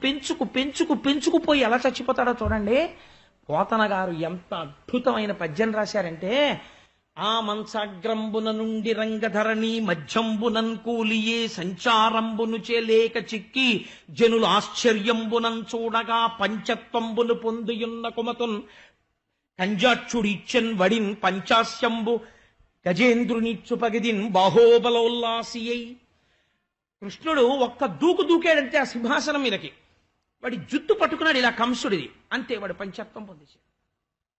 పెంచుకుపోయి ఎలా చచ్చిపోతాడో చూడండి. పోతన గారు ఎంత అద్భుతమైన పద్యం రాశారంటే, ఆ మంచాగ్రంబున నుండి రంగధరణి మధ్యంబునన్ కూలియే సంచారంబును చేలేక చిక్కి జనులు ఆశ్చర్యంబునం చూడగా పంచత్వంబును పొందియున్న కుమతున్ కంజాక్షుడిచ్చన్ వడిన్ పంచాస్యంబు గజేంద్రునిచ్చు పగిదిన్ బాహోబలోల్లాసియై. కృష్ణుడు ఒక్క దూకు దూకాడంటే ఆ సింహాసనం మీదకి, వాడి జుట్టు పట్టుకున్నాడు ఇలా కంసుడిది, అంతే వాడు పంచత్వం పొందేశాడు,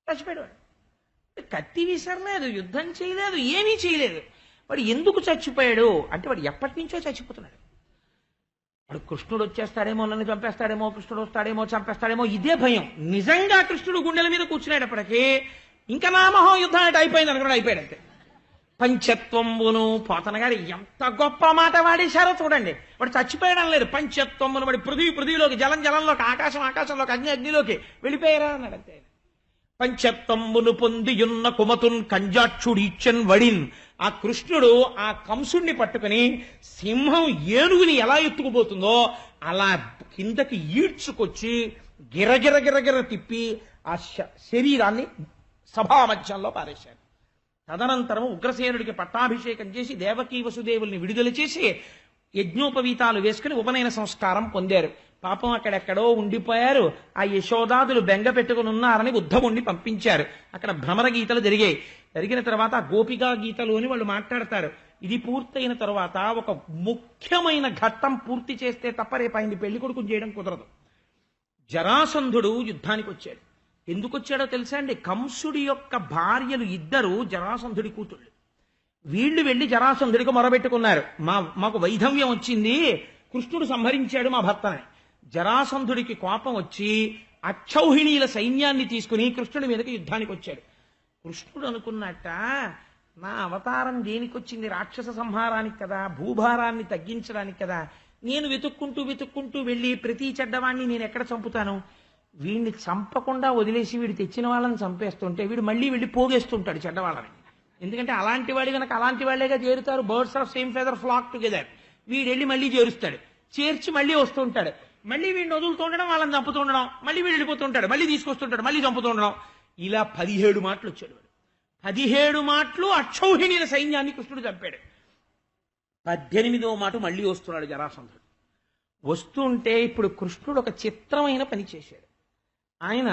చచ్చిపోయాడు. వాడు కత్తి విసరలేదు, యుద్ధం చేయలేదు, ఏమీ చేయలేదు. వాడు ఎందుకు చచ్చిపోయాడు అంటే వాడు ఎప్పటి నుంచో చచ్చిపోతున్నాడు. వాడు కృష్ణుడు వచ్చేస్తాడేమో, నన్ను చంపేస్తాడేమో, కృష్ణుడు వస్తాడేమో, చంపేస్తాడేమో, ఇదే భయం. నిజంగా కృష్ణుడు గుండెల మీద కూర్చునేటప్పటికీ ఇంకా నా మహాయుద్ధం అంటే అయిపోయింది అనుకున్నాడు, అయిపోయాడు అంతే. పంచత్వంబును, పోతన గారు ఎంత గొప్ప మాట వాడేశారో చూడండి. వాడు చచ్చిపోయడం లేదు, పంచత్వమును వాడి పృథివీలోకి, జలంలోకి, ఆకాశంలోకి, అగ్నిలోకి వెళ్ళిపోయారా అన్నాడు అంతే. పంచత్వంబును పొందియున్న కుమతున్ కంజాక్షుడి ఇచ్చన్ వడిన్. ఆ కృష్ణుడు ఆ కంసుణ్ణి పట్టుకుని సింహం ఏనుగుని ఎలా ఎత్తుకుపోతుందో అలా కిందకి ఈడ్చుకొచ్చి గిరగిర తిప్పి ఆ శరీరాన్ని సభా మధ్యంలో పారేశాడు. తదనంతరం ఉగ్రసేనుడికి పట్టాభిషేకం చేసి దేవకీ వసుదేవుల్ని విడుదల చేసి యజ్ఞోపవీతాలు వేసుకుని ఉపనయన సంస్కారం పొందారు. పాపం అక్కడెక్కడో ఉండిపోయారు. ఆ యశోదాదులు బెంగ పెట్టుకుని ఉన్నారని ఉద్ధవుణ్ణి పంపించారు. అక్కడ భ్రమర గీతలు జరిగిన తర్వాత గోపికా గీతలు అని వాళ్ళు మాట్లాడతారు. ఇది పూర్తయిన తర్వాత ఒక ముఖ్యమైన ఘట్టం పూర్తి చేస్తే తప్ప రేపు ఆయన్ని పెళ్లి కొడుకుని చేయడం కుదరదు. జరాసంధుడు యుద్ధానికి వచ్చాడు. ఎందుకు వచ్చాడో తెలుసా అండి? కంసుడి యొక్క భార్యలు ఇద్దరు జరాసంధుడి కూతుళ్ళు. వీళ్ళు వెళ్లి జరాసంధుడికి మొరబెట్టుకున్నారు, మాకు వైధవ్యం వచ్చింది, కృష్ణుడు సంహరించాడు మా భర్తని. జరాసంధుడికి కోపం వచ్చి అక్షౌహిణీల సైన్యాన్ని తీసుకుని కృష్ణుడి మీదకి యుద్ధానికి వచ్చాడు. కృష్ణుడు అనుకున్నట్ట, నా అవతారం దేనికి వచ్చింది? రాక్షస సంహారానికి కదా, భూభారాన్ని తగ్గించడానికి కదా. నేను వెతుక్కుంటూ వెళ్ళి ప్రతి చెడ్డవాణ్ణి నేను ఎక్కడ చంపుతాను? వీడిని చంపకుండా వదిలేసి వీడు తెచ్చిన వాళ్ళని చంపేస్తుంటే వీడు మళ్ళీ వెళ్ళి పోగేస్తుంటాడు చెడ్డవాళ్ళని. ఎందుకంటే అలాంటి వాడి కనుక అలాంటి వాళ్లేగా చేరుతారు. Birds of same feather flock together. వీడెళ్ళి మళ్ళీ చేరుస్తాడు, చేర్చి మళ్ళీ వస్తుంటాడు, మళ్ళీ వీడిని వదులుతుండడం, వాళ్ళని చంపుతుండడం, మళ్ళీ వీడు వెళ్ళిపోతుంటాడు, మళ్ళీ తీసుకొస్తుంటాడు, మళ్ళీ చంపుతుండడం. ఇలా 17 మాటలు వచ్చాడు వాడు. 17 మాటలు అక్షౌహిణీల సైన్యాన్ని కృష్ణుడు చంపాడు. 18వ మాట మళ్ళీ వస్తున్నాడు జరాసంధుడు. వస్తుంటే ఇప్పుడు కృష్ణుడు ఒక చిత్రమైన పని చేశాడు. ఆయన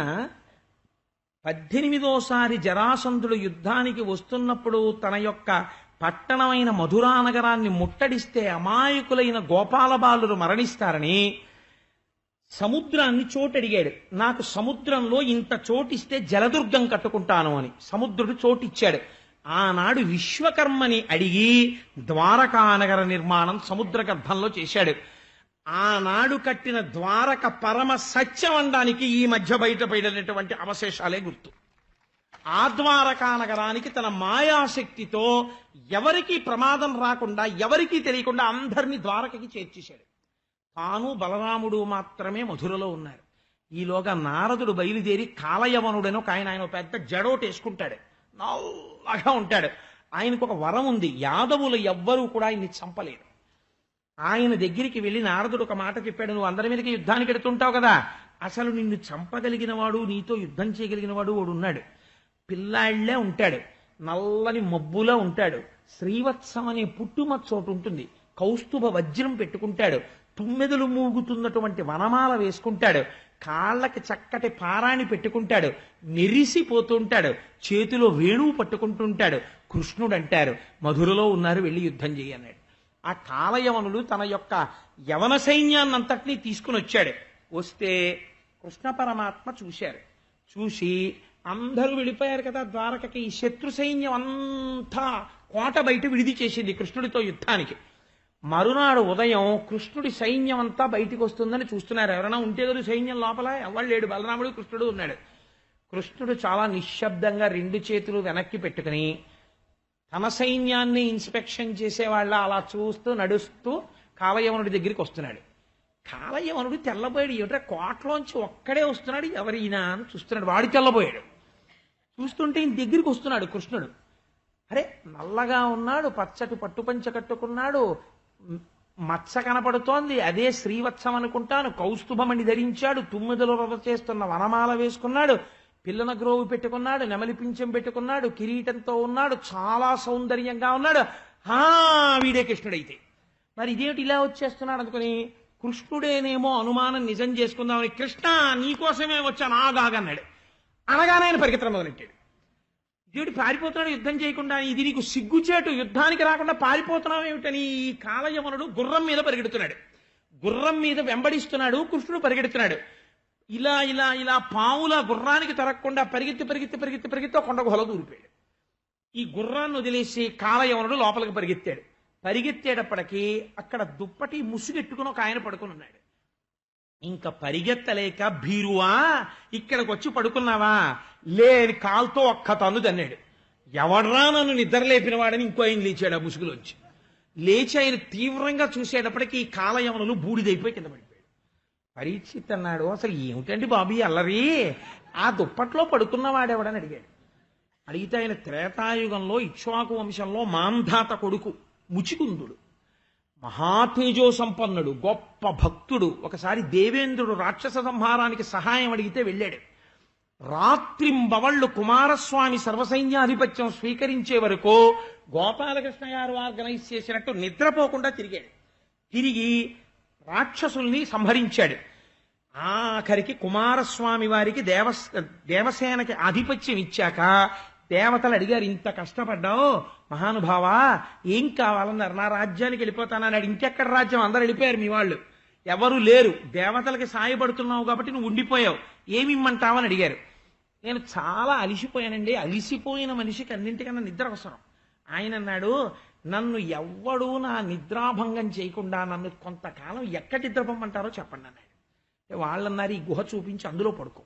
18వసారి జరాసంధుడు యుద్ధానికి వస్తున్నప్పుడు తన యొక్క పట్టణమైన మధురానగరాన్ని ముట్టడిస్తే అమాయకులైన గోపాలబాలురు మరణిస్తారని సముద్రాన్ని చోటడిగాడు. నాకు సముద్రంలో ఇంత చోటిస్తే జలదుర్గం కట్టుకుంటాను అని సముద్రుడు చోటిచ్చాడు. ఆనాడు విశ్వకర్మని అడిగి ద్వారకానగర నిర్మాణం సముద్ర గర్భంలో చేశాడు. ఆనాడు కట్టిన ద్వారక పరమ సత్యం అనడానికి ఈ మధ్య బయటపడినటువంటి అవశేషాలే గుర్తు. ఆ ద్వారకా నగరానికి తన మాయాశక్తితో ఎవరికీ ప్రమాదం రాకుండా, ఎవరికీ తెలియకుండా అందరినీ ద్వారకకి చేర్చేశాడు. తాను బలరాముడు మాత్రమే మధురలో ఉన్నారు. ఈలోగా నారదుడు బయలుదేరి కాలయవనుడని ఒక ఆయన పెద్ద జడోటేసుకుంటాడు, నల్లగా ఉంటాడు. ఆయనకు ఒక వరం ఉంది, యాదవులు ఎవ్వరూ కూడా ఆయన్ని చంపలేరు. ఆయన దగ్గరికి వెళ్ళి నారదుడు ఒక మాట చెప్పాడు, నువ్వు అందరి మీదకి యుద్ధానికి ఎడుతుంటావు కదా, అసలు నిన్ను చంపగలిగిన వాడు, నీతో యుద్ధం చేయగలిగిన వాడు ఉన్నాడు. పిల్లాళ్లే ఉంటాడు, నల్లని మబ్బులా ఉంటాడు, శ్రీవత్సం అనే పుట్టుమచ్చ చోటు ఉంటుంది, కౌస్తుభ వజ్రం పెట్టుకుంటాడు, తుమ్మెదలు మూగుతున్నటువంటి వనమాల వేసుకుంటాడు, కాళ్ళకి చక్కటి పారాణి పెట్టుకుంటాడు, మెరిసిపోతుంటాడు, చేతిలో వేణువు పట్టుకుంటుంటాడు. కృష్ణుడు అంటారు, మధురలో ఉన్నారు, వెళ్ళి యుద్ధం చేయన్నాడు. ఆ కాలయవనుడు తన యొక్క యవన సైన్యాన్నంతటినీ తీసుకుని వచ్చాడు. వస్తే కృష్ణ పరమాత్మ చూశారు. చూసి అందరూ వెళ్ళిపోయారు కదా ద్వారకకి. ఈ శత్రు సైన్యం అంతా కోట బయట విడిది చేసింది కృష్ణుడితో యుద్ధానికి. మరునాడు ఉదయం కృష్ణుడి సైన్యం అంతా బయటికి వస్తుందని చూస్తున్నారు. ఎవరైనా ఉంటే కదా సైన్యం లోపల, ఎవరు లేడు, బలరాముడు కృష్ణుడు ఉన్నాడు. కృష్ణుడు చాలా నిశ్శబ్దంగా 2 చేతులు వెనక్కి పెట్టుకుని తన సైన్యాన్ని ఇన్స్పెక్షన్ చేసేవాళ్ళ అలా చూస్తూ నడుస్తూ కాలయవనుడి దగ్గరికి వస్తున్నాడు. కాలయవనుడు తెల్లబోయాడు. ఏమిట్రా కోటలోంచి ఒక్కడే వస్తున్నాడు, ఎవరైనా అని చూస్తున్నాడు. వాడి తెల్లబోయాడు. చూస్తుంటే ఈయన దగ్గరికి వస్తున్నాడు కృష్ణుడు. అరే, నల్లగా ఉన్నాడు, పచ్చటి పట్టుపంచ కట్టుకున్నాడు, మచ్చ కనపడుతోంది, అదే శ్రీవత్సం అనుకుంటాను. కౌస్తుభమణి ధరించాడు, తుమ్మిదలు రవ చేస్తున్న వనమాల వేసుకున్నాడు, పిల్లన గ్రోవు పెట్టుకున్నాడు, నెమలి పింఛం పెట్టుకున్నాడు, కిరీటంతో ఉన్నాడు, చాలా సౌందర్యంగా ఉన్నాడు. వీడే కృష్ణుడైతే మరి ఇదేమిటి ఇలా వచ్చేస్తున్నాడు అనుకుని కృష్ణుడేనేమో అనుమానం నిజం చేసుకుందామని, కృష్ణ నీకోసమే వచ్చాను ఆగాగన్నాడు. అనగానే ఆయన పరిగెత్తడం మొదలెట్టాడు. దేవుడు పారిపోతున్నాడు యుద్ధం చేయకుండా, ఇది నీకు సిగ్గుచేటు, యుద్ధానికి రాకుండా పారిపోతున్నావు ఏమిటని ఈ కాలయవనుడు గుర్రం మీద పరిగెడుతున్నాడు. గుర్రం మీద వెంబడిస్తున్నాడు, కృష్ణుడు పరిగెడుతున్నాడు. ఇలా ఇలా ఇలా పావుల గుర్రానికి తరగకుండా పరిగెత్తి పరిగెత్తి పరిగెత్తి పరిగెత్తి కొండ గుహలో దూరిపోయాడు. ఈ గుర్రాన్ని వదిలేసి కాలయవనుడు లోపలికి పరిగెత్తాడు. పరిగెత్తేటప్పటికీ అక్కడ దుప్పటి ముసుగెట్టుకుని ఒక ఆయన పడుకుని ఉన్నాడు. ఇంకా పరిగెత్తలేక, భీరువా ఇక్కడికి వచ్చి పడుకున్నావా, లేని కాల్తో ఒక్క తన్ను తన్నాడు. ఎవడ్రా నన్ను నిద్ర లేపిన వాడని ఇంకో ఆయన లేచాడు ఆ ముసుగులోంచి. లేచి ఆయన తీవ్రంగా చూసేటప్పటికి ఈ కాలయవనులు బూడిదైపోయి కింద పడిపోయాడు. పరీక్షిత్ అన్నాడు, అసలు ఏమిటండి బాబీ అల్లరి, ఆ దుప్పట్లో పడుకున్నవాడెవడని అడిగాడు. అడిగితే ఆయన త్రేతాయుగంలో ఇక్ష్వాకు వంశంలో మాంధాత కొడుకు ముచికుందుడు, మహాతేజో సంపన్నుడు, గొప్ప భక్తుడు. ఒకసారి దేవేంద్రుడు రాక్షస సంహారానికి సహాయం అడిగితే వెళ్ళాడు. రాత్రింబవళ్లు కుమారస్వామి సర్వసైన్యాధిపత్యం స్వీకరించే వరకు గోపాలకృష్ణ గారు ఆర్గనైజ్ చేసినట్టు నిద్రపోకుండా తిరిగాడు. తిరిగి రాక్షసుల్ని సంహరించాడు. ఆఖరికి కుమారస్వామి వారికి దేవసేనకి ఆధిపత్యం ఇచ్చాక దేవతలు అడిగారు, ఇంత కష్టపడ్డావు మహానుభావా, ఏం కావాలన్నారు. నా రాజ్యానికి వెళ్ళిపోతానన్నాడు. ఇంకెక్కడ రాజ్యం, అందరు వెళ్ళిపోయారు, మీ వాళ్ళు ఎవరు లేరు, దేవతలకి సాయపడుతున్నావు కాబట్టి నువ్వు ఉండిపోయావు, ఏమి ఇమ్మంటావని అడిగారు. నేను చాలా అలిసిపోయానండి, అలిసిపోయిన మనిషికి అన్నింటికన్నా నిద్ర అవసరం. ఆయన అన్నాడు, నన్ను ఎవ్వడూ నా నిద్రాభంగం చేయకుండా నన్ను కొంతకాలం ఎక్కడ నిద్రపోమంటారో చెప్పండి అన్నాడు. వాళ్ళన్నారు, ఈ గుహ చూపించి అందులో పడుకో,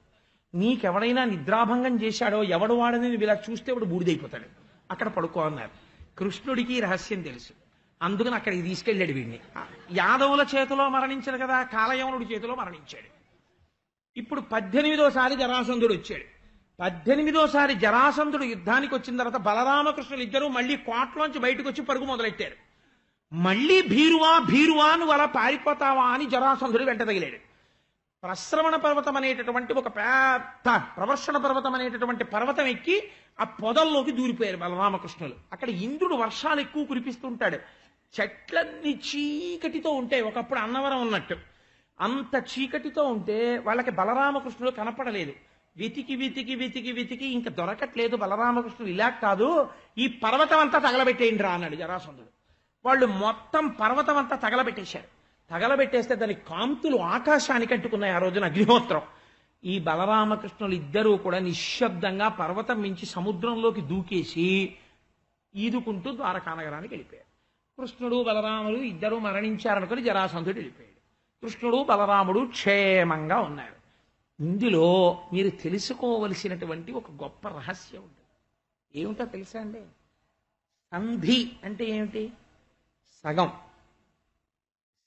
నీకెవడైనా నిద్రాభంగం చేశాడో ఎవడు వాడని నువ్వు ఇలా చూస్తే వాడు బూడిదైపోతాడు, అక్కడ పడుకో అన్నారు. కృష్ణుడికి రహస్యం తెలుసు, అందుకని అక్కడికి తీసుకెళ్ళాడు వీడిని. యాదవుల చేతిలో మరణించాడు కదా, కాలయవనుడి చేతిలో మరణించాడు. ఇప్పుడు 18వ జరాసంధుడు వచ్చాడు. 18వ జరాసంధుడు యుద్ధానికి వచ్చిన తర్వాత బలరామకృష్ణులు ఇద్దరూ మళ్ళీ కోటలోంచి బయటకు వచ్చి పరుగు మొదలెట్టారు. మళ్ళీ భీరువా భీరువా నువ్వు అలా పారిపోతావా అని జరాసంధుడు వెంట తగిలాడు. ప్రశ్రవణ పర్వతం అనేటటువంటి ఒక పెద్ద ప్రవర్షణ పర్వతం అనేటటువంటి పర్వతం ఎక్కి ఆ పొదల్లోకి దూరిపోయారు బలరామకృష్ణులు. అక్కడ ఇంద్రుడు వర్షాలు ఎక్కువ కురిపిస్తుంటాడు. చెట్లన్నీ చీకటితో ఉంటాయి, ఒకప్పుడు అన్నవరం ఉన్నట్టు. అంత చీకటితో ఉంటే వాళ్ళకి బలరామకృష్ణుడు కనపడలేదు. వెతికి వెతికి వెతికి వెతికి ఇంకా దొరకట్లేదు. బలరామకృష్ణుడు ఇలా కాదు, ఈ పర్వతం అంతా తగలబెట్టేయండి రా అన్నాడు జరాసంధుడు. వాళ్ళు మొత్తం పర్వతం అంతా తగలబెట్టేశారు. తగలబెట్టేస్తే దాని కాంతులు ఆకాశానికి అంటుకున్నాయి. ఆ రోజున అగ్నిహోత్రం. ఈ బలరామకృష్ణులు ఇద్దరూ కూడా నిశ్శబ్దంగా పర్వతం మించి సముద్రంలోకి దూకేసి ఈదుకుంటూ ద్వారకానగరానికి వెళ్ళిపోయారు. కృష్ణుడు బలరాముడు ఇద్దరూ మరణించారనుకుని జరాసంధుడు వెళ్ళిపోయాడు. కృష్ణుడు బలరాముడు క్షేమంగా ఉన్నారు. ఇందులో మీరు తెలుసుకోవలసినటువంటి ఒక గొప్ప రహస్యం ఉంటుంది. ఏమిటో తెలుసా అండి? సంధి అంటే ఏమిటి? సగం.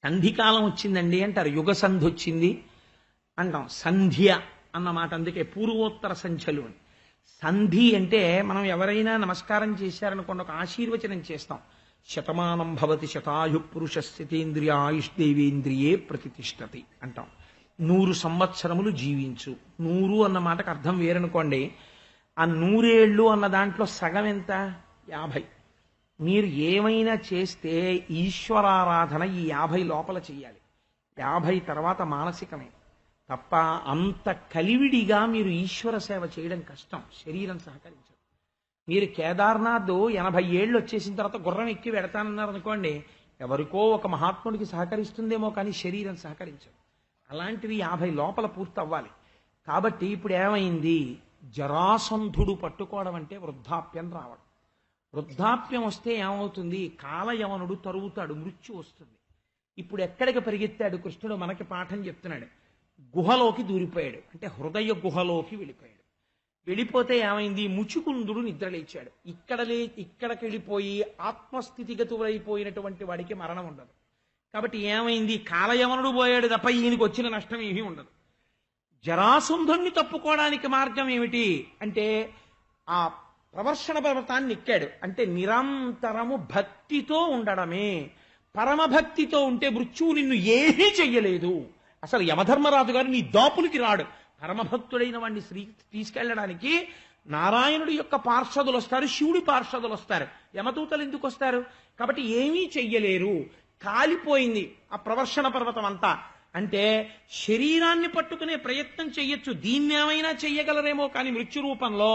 సంధికాలం వచ్చిందండి అంటారు, యుగ సంధి వచ్చింది అంటాం. సంధ్య అన్నమాట అందుకే పూర్వోత్తర సంధ్యలు అని. సంధి అంటే మనం ఎవరైనా నమస్కారం చేశారనుకోండి, ఒక ఆశీర్వచనం చేస్తాం. శతమానం భవతి శతాయు పురుష స్థితేంద్రియ ఆయుష్దేవేంద్రియే ప్రతిష్టతి అంటాం. 100 సంవత్సరములు జీవించు. 100 అన్న మాటకు అర్థం వేరనుకోండి. ఆ 100 ఏళ్ళు అన్న దాంట్లో సగం ఎంత? 50. మీరు ఏమైనా చేస్తే ఈశ్వరారాధన ఈ 50 లోపల చెయ్యాలి. 50 తర్వాత మానసికమే తప్ప అంత కలివిడిగా మీరు ఈశ్వర సేవ చేయడం కష్టం, శరీరం సహకరించదు. మీరు కేదార్నాథ్ 80 ఏళ్ళు వచ్చేసిన తర్వాత గుర్రం ఎక్కి వెడతానన్నారు అనుకోండి, ఎవరికో ఒక మహాత్ముడికి సహకరిస్తుందేమో కానీ శరీరం సహకరించదు. అలాంటివి 50 లోపల పూర్తి అవ్వాలి. కాబట్టి ఇప్పుడు ఏమైంది? జరాసంధుడు పట్టుకోవడం అంటే వృద్ధాప్యం రావడం. వృద్ధాప్యం వస్తే ఏమవుతుంది? కాలయవనుడు తరుగుతాడు, మృత్యు వస్తుంది. ఇప్పుడు ఎక్కడికి పరిగెత్తాడు కృష్ణుడు? మనకి పాఠం చెప్తున్నాడు. గుహలోకి దూరిపోయాడు, అంటే హృదయ గుహలోకి వెళ్ళిపోయాడు. వెళ్ళిపోతే ఏమైంది? ముచుకుందుడు నిద్రలేచాడు. ఇక్కడికి వెళ్ళిపోయి ఆత్మస్థితిగతులైపోయినటువంటి వాడికి మరణం ఉండదు. కాబట్టి ఏమైంది? కాలయవనుడు పోయాడు తప్ప ఈయనకి వచ్చిన నష్టం ఏమీ ఉండదు. జరాసంధుణ్ణి తప్పుకోవడానికి మార్గం ఏమిటి అంటే ఆ ప్రవర్షణ పర్వతాన్ని ఎక్కాడు. అంటే నిరంతరము భక్తితో ఉండడమే. పరమభక్తితో ఉంటే మృత్యువు నిన్ను ఏమీ చెయ్యలేదు. అసలు యమధర్మరాజు గారు నీ దాపులకి రాడు. పరమభక్తుడైన వాడిని తీసుకెళ్లడానికి నారాయణుడి యొక్క పార్షదులు వస్తారు, శివుడి పార్షదులు వస్తారు. యమదూతలు ఎందుకు వస్తారు? కాబట్టి ఏమీ చెయ్యలేరు. కాలిపోయింది ఆ ప్రవర్షణ పర్వతం అంతా. అంటే శరీరాన్ని పట్టుకునే ప్రయత్నం చెయ్యొచ్చు, దీన్నేమైనా చెయ్యగలరేమో, కానీ మృత్యు రూపంలో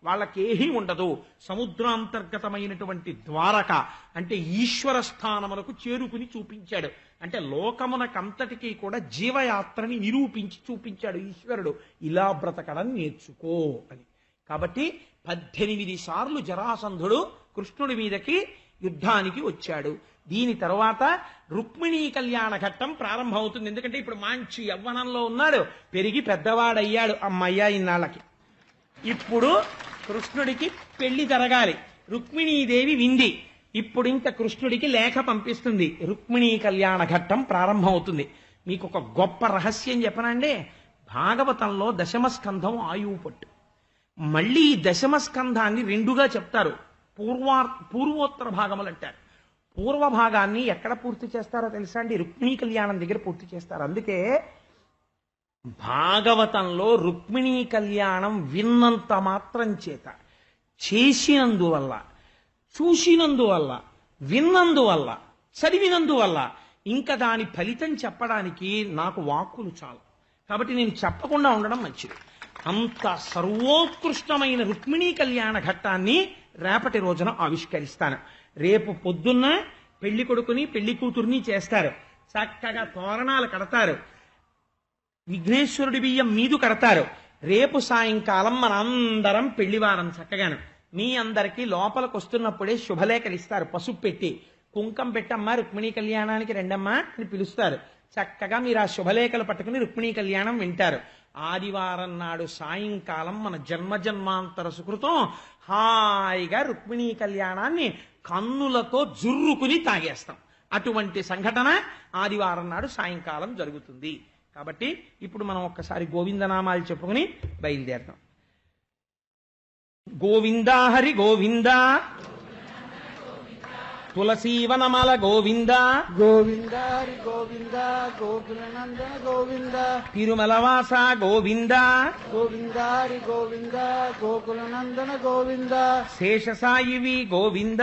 వాళ్ళకేమీ ఉండదు. సముద్రాంతర్గతమైనటువంటి ద్వారక అంటే ఈశ్వర స్థానములకు చేరుకుని చూపించాడు. అంటే లోకమునకంతటికీ కూడా జీవయాత్రని నిరూపించి చూపించాడు ఈశ్వరుడు. ఇలా బ్రతకడం నేర్చుకో అని. కాబట్టి 18 సార్లు జరాసంధుడు కృష్ణుడి మీదకి యుద్ధానికి వచ్చాడు. దీని తర్వాత రుక్మిణీ కళ్యాణ ఘట్టం ప్రారంభమవుతుంది. ఎందుకంటే ఇప్పుడు మంచి యవ్వనంలో ఉన్నాడు, పెరిగి పెద్దవాడయ్యాడు అమ్మయ్య ఇన్నాళ్ళకి. ఇప్పుడు కృష్ణుడికి పెళ్లి జరగాలి. రుక్మిణీదేవి వింది. ఇప్పుడు ఇంకా కృష్ణుడికి లేఖ పంపిస్తుంది. రుక్మిణీ కళ్యాణ ఘట్టం ప్రారంభమవుతుంది. మీకు ఒక గొప్ప రహస్యం చెప్పనండి. భాగవతంలో దశమస్కంధం ఆయువు పట్టు. మళ్ళీ ఈ దశమస్కంధాన్ని రెండుగా చెప్తారు. పూర్వోత్తర భాగములు అంటారు. పూర్వ భాగాన్ని ఎక్కడ పూర్తి చేస్తారో తెలుసా అండి? రుక్మిణీ కళ్యాణం దగ్గర పూర్తి చేస్తారు. అందుకే భాగవతంలో రుక్మిణీ కళ్యాణం విన్నంత మాత్రం చేత, చేసినందువల్ల, చూసినందువల్ల, విన్నందువల్ల, చదివినందువల్ల ఇంకా దాని ఫలితం చెప్పడానికి నాకు వాక్కులు చాలు. కాబట్టి నేను చెప్పకుండా ఉండడం మంచిది. అంత సర్వోత్కృష్టమైన రుక్మిణీ కళ్యాణ ఘట్టాన్ని రేపటి రోజున ఆవిష్కరిస్తాను. రేపు పొద్దున్న పెళ్లి కొడుకుని పెళ్లి కూతుర్ని చేస్తారు. చక్కగా తోరణాలు కడతారు, విఘ్నేశ్వరుడి బియ్యం మీదు కడతారు. రేపు సాయంకాలం మనందరం పెళ్లివారం చక్కగాను మీ అందరికీ లోపలికి వస్తున్నప్పుడే శుభలేఖలు ఇస్తారు. పసుపు పెట్టి కుంకం పెట్టమ్మా రుక్మిణీ కళ్యాణానికి రెండమ్మా అని పిలుస్తారు. చక్కగా మీరు ఆ శుభలేఖలు పట్టుకుని రుక్మిణీ కళ్యాణం వింటారు. ఆదివారం నాడు సాయంకాలం మన జన్మజన్మాంతర సుకృతం హాయిగా రుక్మిణీ కళ్యాణాన్ని కన్నులతో జుర్రుకుని తాగేస్తాం. అటువంటి సంఘటన ఆదివారం నాడు సాయంకాలం జరుగుతుంది. కాబట్టి ఇప్పుడు మనం ఒక్కసారి గోవిందనామాలు చెప్పుకుని బయలుదేరతాం. గోవిందా హరి గోవిందా, తులసీవనమల గోవింద గోవింద హరి గోవింద, గోకులనందన గోవింద, తిరుమలవాస గోవింద గోవింద హరి గోవింద, గోకులనందన గోవింద, శేషసాయివి గోవింద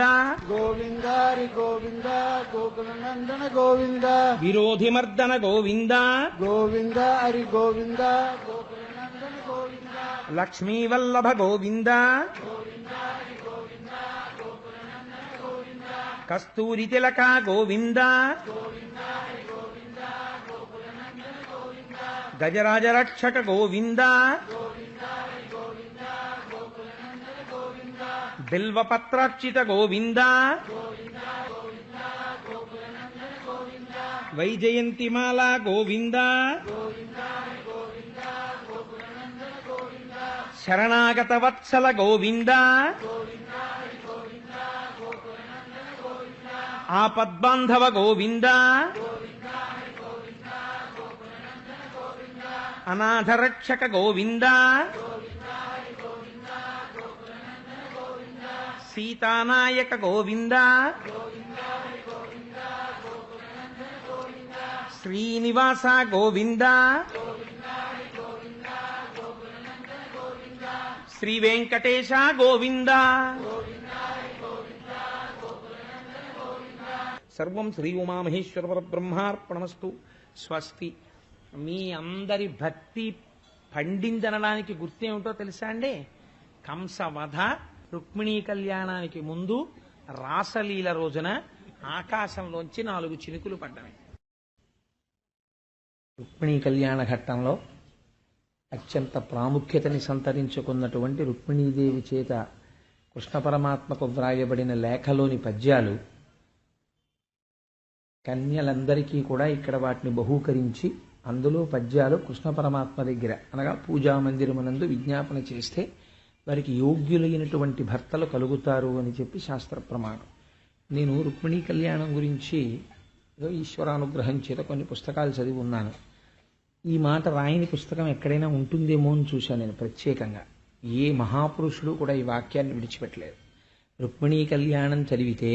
గోవింద హరి గోవింద, గోకులనందన గోవింద, విరోధిమర్దన గోవింద గోవింద హరి గోవింద, గోకులనందన గోవింద, లక్ష్మీవల్లభ గోవింద కస్తూరి తిలక గోవింద గజరాజరక్షక గోవింద బిల్వపత్రార్చిత గోవింద వైజయంతిమాల గోవింద శరణాగత వత్సల గోవింద ఆపద్బాంధవ గోవింద అనాథరక్షక గోవింద సీతానాయక గోవింద శ్రీనివాస గోవింద శ్రీ వెంకటేశ గోవింద. సర్వం శ్రీ ఉమామహేశ్వర పరబ్రహ్మార్పణమస్తు. స్వస్తి. మీ అందరి భక్తి పండిందనడానికి గుర్తేమిటో తెలుసా అండి? కంసవధ, రుక్మిణీ కళ్యాణానికి ముందు రాసలీల రోజున ఆకాశంలోంచి 4 చినుకులు పడ్డాయి. రుక్మిణీ కళ్యాణ ఘట్టంలో అత్యంత ప్రాముఖ్యతని సంతరించుకున్నటువంటి రుక్మిణీదేవి చేత కృష్ణ పరమాత్మకు వ్రాయబడిన లేఖలోని పద్యాలు కన్యలందరికీ కూడా ఇక్కడ వాటిని బహూకరించి అందులో పద్యాలు కృష్ణ పరమాత్మ దగ్గర అనగా పూజా మందిరమునందు విజ్ఞాపన చేస్తే వారికి యోగ్యులైనటువంటి భర్తలు కలుగుతారు అని చెప్పి శాస్త్ర ప్రమాణం. నేను రుక్మిణీ కళ్యాణం గురించి ఈశ్వరానుగ్రహం చేత కొన్ని పుస్తకాలు చదివి ఉన్నాను. ఈ మాట రాయని పుస్తకం ఎక్కడైనా ఉంటుందేమో అని చూశాను నేను ప్రత్యేకంగా. ఏ మహాపురుషుడు కూడా ఈ వాక్యాన్ని విడిచిపెట్టలేదు. రుక్మిణీ కళ్యాణం చదివితే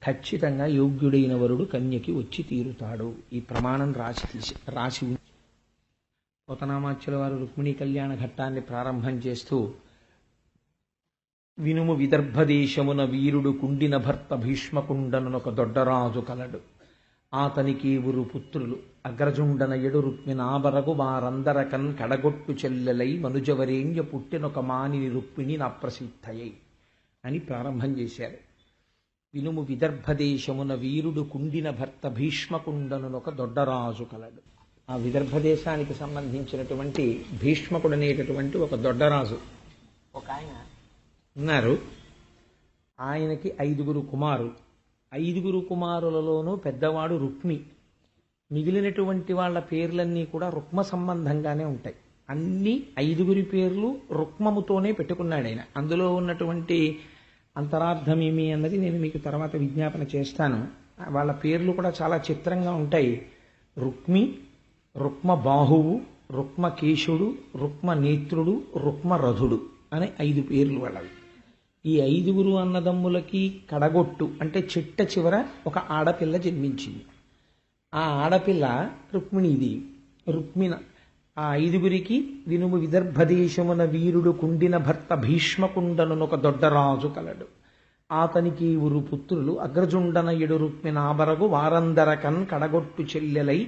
ఖచ్చితంగా యోగ్యుడైన వరుడు కన్యకి వచ్చి తీరుతాడు. ఈ ప్రమాణం రాసి పోతనామాచ్యుల వారు రుక్మిణీ కళ్యాణ ఘట్టాన్ని ప్రారంభం చేస్తూ, వినుము విదర్భదేశమున వీరుడు కుండిన భర్త భీష్మకుండనొక దొడ్డరాజు కలడు. ఆతనికి ఊరు పుత్రులు అగ్రజుండన ఎడు రుక్మిణాబరగు వారందరకన్ కడగొట్టు చెల్లెలై మనుజవరేణ్య పుట్టినొక మానిని రుక్మిణి నా ప్రసిద్ధయై అని ప్రారంభం చేశారు. వినుము విదర్భదేశమున వీరుడు కుండిన భర్త భీష్మకుండనొక దొడ్డరాజు కలడు. ఆ విదర్భదేశానికి సంబంధించినటువంటి భీష్మకుడు అనేటటువంటి ఒక దొడ్డరాజు ఒక ఆయన ఉన్నారు. ఆయనకి 5 కుమారులు. 5 కుమారులలోనూ పెద్దవాడు రుక్మి. మిగిలినటువంటి వాళ్ళ పేర్లన్నీ కూడా రుక్మ సంబంధంగానే ఉంటాయి. అన్ని 5 పేర్లు రుక్మముతోనే పెట్టుకున్నాడు ఆయన. అందులో ఉన్నటువంటి అంతరార్థం ఏమి అన్నది నేను మీకు తర్వాత విజ్ఞాపన చేస్తాను. వాళ్ళ పేర్లు కూడా చాలా చిత్రంగా ఉంటాయి. రుక్మి, రుక్మ బాహువు, రుక్మ కేశుడు, రుక్మ నేత్రుడు, రుక్మ రథుడు అనే 5 పేర్లు వాళ్ళవి. ఈ 5 అన్నదమ్ములకి కడగొట్టు అంటే చిట్ట చివర ఒక ఆడపిల్ల జన్మించింది. ఆ ఆడపిల్ల రుక్మిణీదేవి. రుక్మిణ ఆ 5 వినుము విదర్భదేశమున వీరుడు కుండిన భర్త భీష్మకుండనొక దొడ్డరాజు కలడు. ఆతనికి ఊరు పుత్రులు అగ్రజుండన ఎడు రుక్మిణాబరగు వారందరకన్ కడగొట్టు చెల్లెలై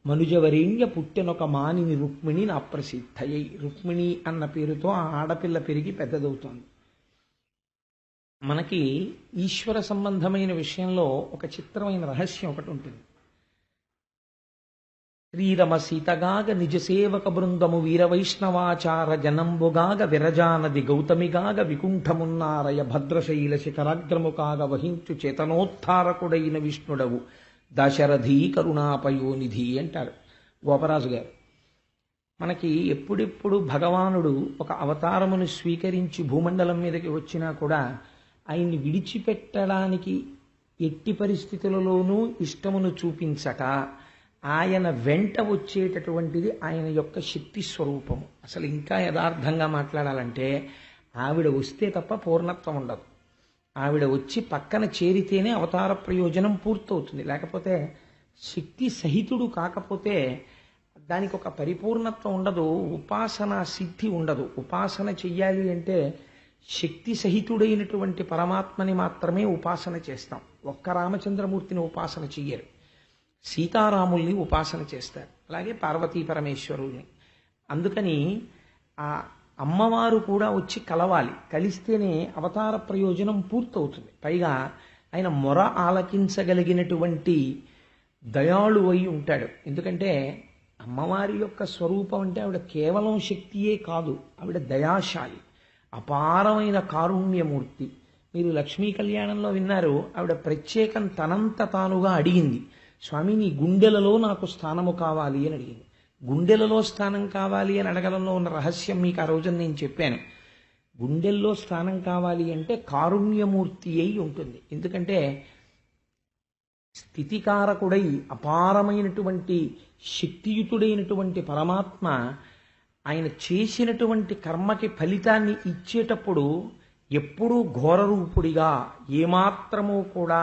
మనుజవరేణ్య పుట్టినొక మానిని రుక్మిణి నా ప్రసిద్ధయై. రుక్మిణి అన్న పేరుతో ఆ ఆడపిల్ల పెరిగి పెద్దదవుతోంది. మనకి ఈశ్వర సంబంధమైన విషయంలో ఒక చిత్రమైన రహస్యం ఒకటి ఉంటుంది. శ్రీరమ సీతగాగ నిజ సేవక బృందము వీరవైష్ణవాచార జనంబుగాగ విరజానది గౌతమిగాగ వికుంఠమున్నారయ భద్రశైల శిఖరాగ్రము కాగ వహించు చేతనోత్థారకుడైన విష్ణుడవు దశరథీ కరుణాపయోనిధి అంటారు గోపరాజు గారు. మనకి ఎప్పుడెప్పుడు భగవానుడు ఒక అవతారమును స్వీకరించి భూమండలం మీదకి వచ్చినా కూడా ఆయన్ని విడిచిపెట్టడానికి ఎట్టి పరిస్థితులలోనూ ఇష్టమును చూపించక ఆయన వెంట వచ్చేటటువంటిది ఆయన యొక్క శక్తి స్వరూపము. అసలు ఇంకా యథార్థంగా మాట్లాడాలంటే ఆవిడ వస్తే తప్ప పూర్ణత్వం ఉండదు. ఆవిడ వచ్చి పక్కన చేరితేనే అవతార ప్రయోజనం పూర్తవుతుంది. లేకపోతే శక్తి సహితుడు కాకపోతే దానికి ఒక పరిపూర్ణత్వం ఉండదు, ఉపాసన సిద్ధి ఉండదు. ఉపాసన చెయ్యాలి అంటే శక్తి సహితుడైనటువంటి పరమాత్మని మాత్రమే ఉపాసన చేస్తాం. ఒక్క రామచంద్రమూర్తిని ఉపాసన చెయ్యరు. సీతారాముల్ని ఉపాసన చేస్తారు, అలాగే పార్వతీ పరమేశ్వరుల్ని. అందుకని ఆ అమ్మవారు కూడా వచ్చి కలవాలి, కలిస్తేనే అవతార ప్రయోజనం పూర్తవుతుంది. పైగా ఆయన మొర ఆలకించగలిగినటువంటి దయాళు అయి ఉంటాడు. ఎందుకంటే అమ్మవారి యొక్క స్వరూపం అంటే ఆవిడ కేవలం శక్తియే కాదు, ఆవిడ దయాశాలి, అపారమైన కారుణ్యమూర్తి. మీరు లక్ష్మీ కళ్యాణంలో విన్నారు, ఆవిడ ప్రత్యేకం తనంత తానుగా అడిగింది, స్వామి నీ గుండెలలో నాకు స్థానము కావాలి అని అడిగింది. గుండెలలో స్థానం కావాలి అని అడగడంలో ఉన్న రహస్యం మీకు ఆ రోజున నేను చెప్పాను. గుండెల్లో స్థానం కావాలి అంటే కారుణ్యమూర్తి అయి ఉంటుంది. ఎందుకంటే స్థితికారకుడై అపారమైనటువంటి శక్తియుతుడైనటువంటి పరమాత్మ ఆయన చేసినటువంటి కర్మకి ఫలితాన్ని ఇచ్చేటప్పుడు ఎప్పుడూ ఘోరరూపుడిగా, ఏమాత్రము కూడా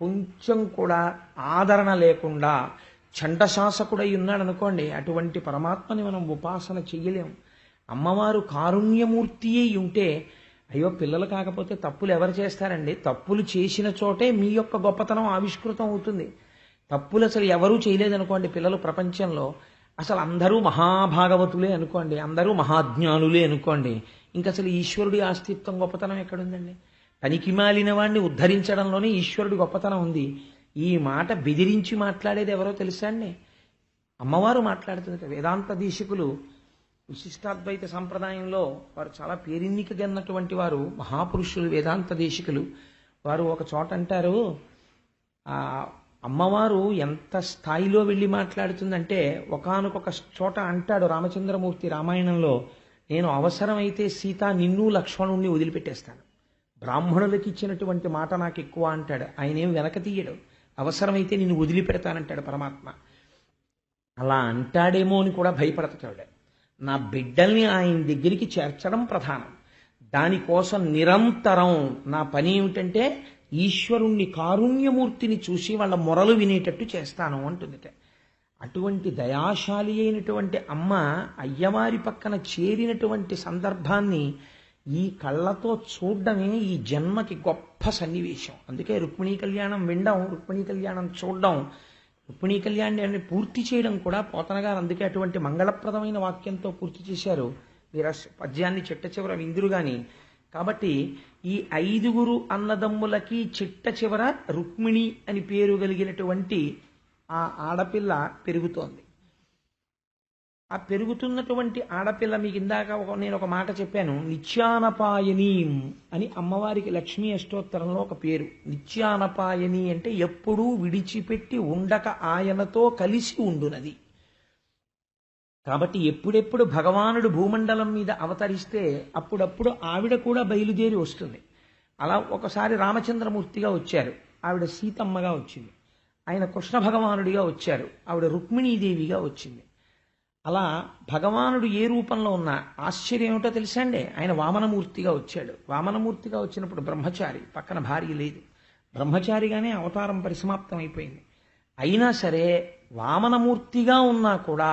కొంచెం కూడా ఆదరణ లేకుండా చండశాసకుడై ఉన్నాడు అనుకోండి, అటువంటి పరమాత్మని మనం ఉపాసన చెయ్యలేము. అమ్మవారు కారుణ్యమూర్తి అయి ఉంటే, అయ్యో పిల్లలు కాకపోతే తప్పులు ఎవరు చేస్తారండి? తప్పులు చేసిన చోటే మీ యొక్క గొప్పతనం ఆవిష్కృతం అవుతుంది. తప్పులు అసలు ఎవరూ చేయలేదనుకోండి పిల్లలు ప్రపంచంలో, అసలు అందరూ మహాభాగవతులే అనుకోండి, అందరూ మహాజ్ఞానులే అనుకోండి, ఇంకా అసలు ఈశ్వరుడి అస్తిత్వం గొప్పతనం ఎక్కడుందండి? పనికి మాలిన వాడిని ఉద్ధరించడంలోనే ఈశ్వరుడి గొప్పతనం ఉంది. ఈ మాట బెదిరించి మాట్లాడేది ఎవరో తెలుసా అండి? అమ్మవారు మాట్లాడుతుంది. వేదాంత దీశకులు విశిష్టాద్వైత సంప్రదాయంలో వారు చాలా పేరెన్నికగన్నటువంటి వారు, మహాపురుషులు వేదాంత దేశికులు. వారు ఒక చోట అంటారు, ఆ అమ్మవారు ఎంత స్థాయిలో వెళ్ళి మాట్లాడుతుందంటే, ఒకానొక చోట అంటాడు రామచంద్రమూర్తి రామాయణంలో, నేను అవసరమైతే సీత నిన్ను లక్ష్మణుణ్ణి వదిలిపెట్టేస్తాను, బ్రాహ్మణులకి ఇచ్చినటువంటి మాట నాకు ఎక్కువ అంటాడు. ఆయన ఏం వెనక తీయడు, అవసరమైతే నిన్ను వదిలిపెడతానంటాడు పరమాత్మ. అలా అంటాడేమో అని కూడా భయపడతాడు. నా బిడ్డల్ని ఆయన దగ్గరికి చేర్చడం ప్రధానం. దానికోసం నిరంతరం నా పని ఏమిటంటే ఈశ్వరుణ్ణి కారుణ్యమూర్తిని చూసి వాళ్ళ మొరలు వినేటట్టు చేస్తాను అంటుందిట. అటువంటి దయాశాలి అయినటువంటి అమ్మ అయ్యవారి పక్కన చేరినటువంటి సందర్భాన్ని ఈ కళ్ళతో చూడడమే ఈ జన్మకి గొప్ప సన్నివేశం. అందుకే రుక్మిణీ కళ్యాణం వినడం, రుక్మిణీ కళ్యాణం చూడడం, రుక్మిణీ కళ్యాణాన్ని పూర్తి చేయడం కూడా పోతన గారు అందుకే అటువంటి మంగళప్రదమైన వాక్యంతో పూర్తి చేశారు. మీరు పద్యాన్ని చిట్ట చివర విందురు గాని. కాబట్టి ఈ 5 అన్నదమ్ములకి చిట్ట చివర రుక్మిణి అని పేరు కలిగినటువంటి ఆ ఆడపిల్ల పెరుగుతోంది. ఆ పెరుగుతున్నటువంటి ఆడపిల్ల మీకు ఇందాక నేను ఒక మాట చెప్పాను, నిత్యానపాయనీం అని అమ్మవారికి లక్ష్మీ అష్టోత్తరంలో ఒక పేరు. నిత్యానపాయని అంటే ఎప్పుడూ విడిచిపెట్టి ఉండక ఆయనతో కలిసి ఉండునది. కాబట్టి ఎప్పుడెప్పుడు భగవానుడు భూమండలం మీద అవతరిస్తే అప్పుడప్పుడు ఆవిడ కూడా బయలుదేరి వస్తుంది. అలా ఒకసారి రామచంద్రమూర్తిగా వచ్చారు, ఆవిడ సీతమ్మగా వచ్చింది. ఆయన కృష్ణ భగవానుడిగా వచ్చారు, ఆవిడ రుక్మిణీదేవిగా వచ్చింది. అలా భగవానుడు ఏ రూపంలో ఉన్నా ఆశ్చర్యం ఏమిటో తెలుసా అండి, ఆయన వామనమూర్తిగా వచ్చాడు. వామనమూర్తిగా వచ్చినప్పుడు బ్రహ్మచారి, పక్కన భార్య లేదు, బ్రహ్మచారిగానే అవతారం పరిసమాప్తం అయిపోయింది. అయినా సరే వామనమూర్తిగా ఉన్నా కూడా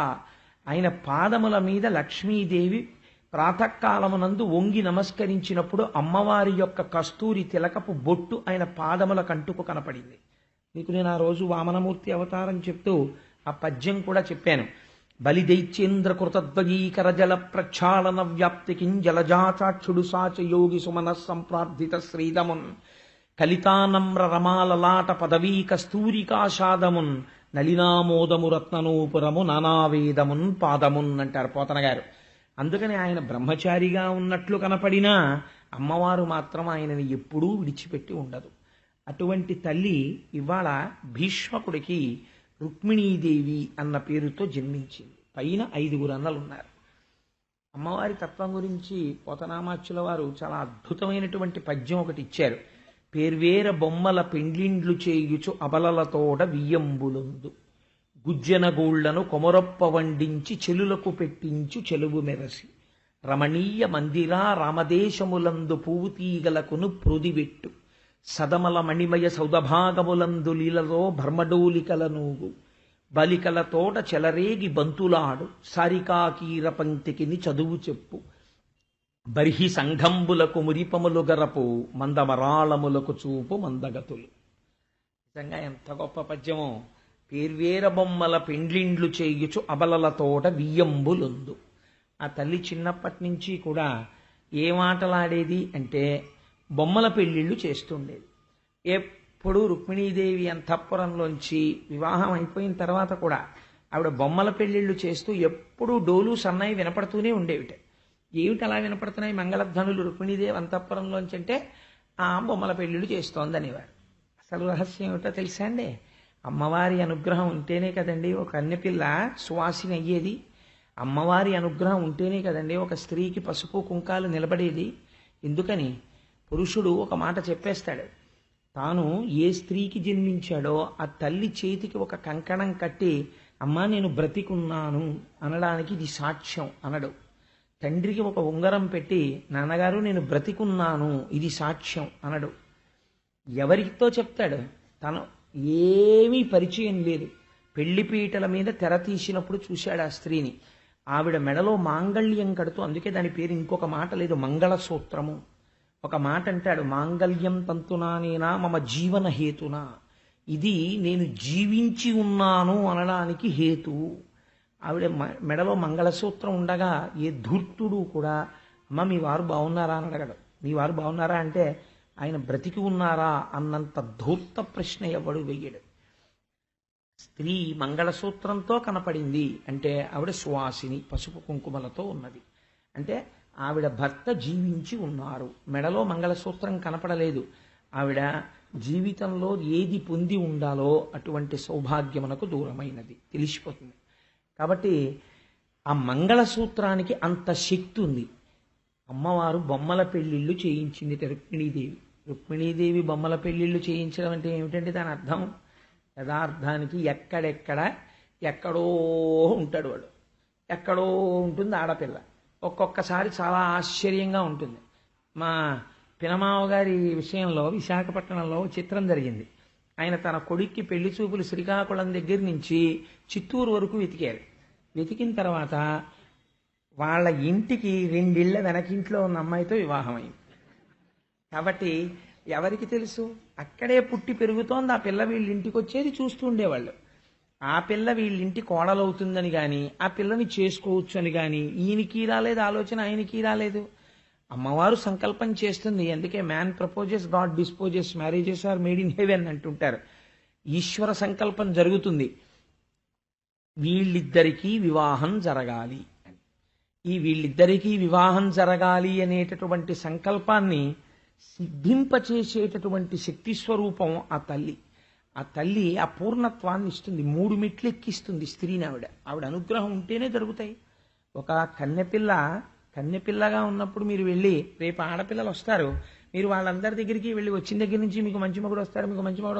ఆయన పాదముల మీద లక్ష్మీదేవి ప్రాతకాలమునందు వంగి నమస్కరించినప్పుడు అమ్మవారి యొక్క కస్తూరి తిలకపు బొట్టు ఆయన పాదముల కంటుకు కనపడింది. మీకు నేను ఆ రోజు వామనమూర్తి అవతారం చెప్తూ ఆ పద్యం కూడా చెప్పాను. బలిదైత్యేంద్ర కృతధ్వజీకర జల ప్రక్షాళన వ్యాప్తికిం జలజాచాక్షుడు సాచయోగి సుమన సంప్రార్థిత శ్రీదమున్ కలితానమ్ర రమాలలాట పదవీ కస్తూరికాషాదమున్ నలినామోదము రత్ననూపురము నానావేదమున్ పాదమున్ అంటారు పోతన గారు. అందుకని ఆయన బ్రహ్మచారిగా ఉన్నట్లు కనపడినా అమ్మవారు మాత్రం ఆయనని ఎప్పుడూ విడిచిపెట్టి ఉండదు. అటువంటి తల్లి ఇవాళ భీష్మకుడికి రుక్మిణీదేవి అన్న పేరుతో జన్మించింది. పైన 5 అన్నలున్నారు. అమ్మవారి తత్వం గురించి పోతనామాచ్యుల వారు చాలా అద్భుతమైనటువంటి పద్యం ఒకటి ఇచ్చారు. పేర్వేర బొమ్మల పెండ్లిండ్లు చేయుచు అబలలతోడ వియ్యంబులందు గుజ్జనగూళ్లను కొమరొప్ప వండించి చెలులకు పెట్టించు చెలువు మెరసి రమణీయ మందిరా రామదేశములందు పువ్వు తీగలకును ప్రుదివెట్టు సదమల మణిమయ సౌదభాగములందు లీలలో భర్మడోలికలనూగు బలికల తోట చెలరేగి బంతులాడు సారికాకీర పంక్తికిని చదువు చెప్పు బర్హి సంఘంబులకు మురిపములు గరపు మందమరాళములకు చూపు మందగతులు. నిజంగా ఎంత గొప్ప పద్యమో. పేర్వేర బొమ్మల పెండ్లిండ్లు చేయుచు అబలల తోట వియ్యంబులుందు. ఆ తల్లి చిన్నప్పటి నుంచి కూడా ఏ మాటలాడేది అంటే బొమ్మల పెళ్లిళ్ళు చేస్తుండేది. ఎప్పుడు రుక్మిణీదేవి అంతఃపురంలోంచి వివాహం అయిపోయిన తర్వాత కూడా ఆవిడ బొమ్మల పెళ్లిళ్ళు చేస్తూ ఎప్పుడూ డోలు సన్నాయి వినపడుతూనే ఉండేవిట. ఏమిటి అలా వినపడుతున్నాయి మంగళధ్వనులు రుక్మిణీదేవి అంతఃపురంలోంచి అంటే ఆ బొమ్మల పెళ్లిళ్ళు చేస్తోందనేవారు. అసలు రహస్యం ఏమిటో తెలుసా అండి, అమ్మవారి అనుగ్రహం ఉంటేనే కదండి ఒక కన్యపిల్ల సువాసిని అయ్యేది. అమ్మవారి అనుగ్రహం ఉంటేనే కదండి ఒక స్త్రీకి పసుపు కుంకాలు నిలబడేది. ఎందుకని పురుషుడు ఒక మాట చెప్పేస్తాడు, తాను ఏ స్త్రీకి జన్మించాడో ఆ తల్లి చేతికి ఒక కంకణం కట్టి అమ్మా నేను బ్రతికున్నాను అనడానికి ఇది సాక్ష్యం అనడు. తండ్రికి ఒక ఉంగరం పెట్టి నాన్నగారు నేను బ్రతికున్నాను ఇది సాక్ష్యం అనడు. ఎవరితో చెప్తాడు? తను ఏమీ పరిచయం లేదు. పెళ్లిపీటల మీద తెర తీసినప్పుడు చూశాడు ఆ స్త్రీని. ఆవిడ మెడలో మాంగళ్యం కడుతూ, అందుకే దాని పేరు ఇంకొక మాట లేదు, మంగళసూత్రము. ఒక మాట అంటాడు, మాంగళ్యం తంతునానేనా మమ జీవన హేతునా. ఇది నేను జీవించి ఉన్నాను అనడానికి హేతువు. ఆవిడ మెడలో మంగళసూత్రం ఉండగా ఏ ధూర్తుడు కూడా అమ్మ మీ వారు బాగున్నారా అని అడగడు. మీ వారు బాగున్నారా అంటే ఆయన బ్రతికి ఉన్నారా అన్నంత ధూర్త ప్రశ్న ఎవడు వెయ్యడు. స్త్రీ మంగళసూత్రంతో కనపడింది అంటే ఆవిడ సువాసిని, పసుపు కుంకుమలతో ఉన్నది అంటే ఆవిడ భర్త జీవించి ఉన్నారు. మెడలో మంగళసూత్రం కనపడలేదు. ఆవిడ జీవితంలో ఏది పొంది ఉండాలో అటువంటి సౌభాగ్యమునకు దూరమైనది తెలిసిపోతుంది. కాబట్టి ఆ మంగళసూత్రానికి అంత శక్తి ఉంది. అమ్మవారు బొమ్మల పెళ్లిళ్ళు చేయించింది రుక్మిణీదేవి. రుక్మిణీదేవి బొమ్మల పెళ్లిళ్ళు చేయించడం అంటే ఏమిటంటే దాని అర్థం, యథార్థానికి ఎక్కడో ఉంటాడు వాడు, ఎక్కడో ఉంటుంది ఆడపిల్ల. ఒక్కొక్కసారి చాలా ఆశ్చర్యంగా ఉంటుంది. మా పినమావ గారి విషయంలో విశాఖపట్నంలో చిత్రం జరిగింది. ఆయన తన కొడుక్కి పెళ్లి చూపులు శ్రీకాకుళం దగ్గర నుంచి చిత్తూరు వరకు వెతికారు. వెతికిన తర్వాత వాళ్ళ ఇంటికి 2 ఇళ్ల వెనకింట్లో ఉన్న అమ్మాయితో వివాహం అయింది. కాబట్టి ఎవరికి తెలుసు, అక్కడే పుట్టి పెరుగుతోంది ఆ పిల్ల, వీళ్ళ ఇంటికి వచ్చేది చూస్తూ ఉండేవాళ్ళు. ఆ పిల్ల వీళ్ళింటి కోడలవుతుందని కానీ ఆ పిల్లని చేసుకోవచ్చు అని కానీ ఈయనకి రాలేదు ఆలోచన, ఆయనకి రాలేదు. అమ్మవారు సంకల్పం చేస్తుంది. అందుకే man proposes, God disposes, marriages are made in heaven అంటుంటారు. ఈశ్వర సంకల్పం జరుగుతుంది, వీళ్ళిద్దరికీ వివాహం జరగాలి అని. ఈ వీళ్ళిద్దరికీ వివాహం జరగాలి అనేటటువంటి సంకల్పాన్ని సిద్ధింపచేసేటటువంటి శక్తి స్వరూపం ఆ తల్లి. ఆ తల్లి ఆ పూర్ణత్వాన్ని ఇస్తుంది, 3 మెట్లు ఎక్కిస్తుంది స్త్రీని. ఆవిడ అనుగ్రహం ఉంటేనే జరుగుతాయి. ఒక కన్నెపిల్లగా ఉన్నప్పుడు మీరు వెళ్ళి, రేపు ఆడపిల్లలు వస్తారు, మీరు వాళ్ళందరి దగ్గరికి వెళ్ళి వచ్చిన దగ్గర నుంచి మీకు మంచి మగుడు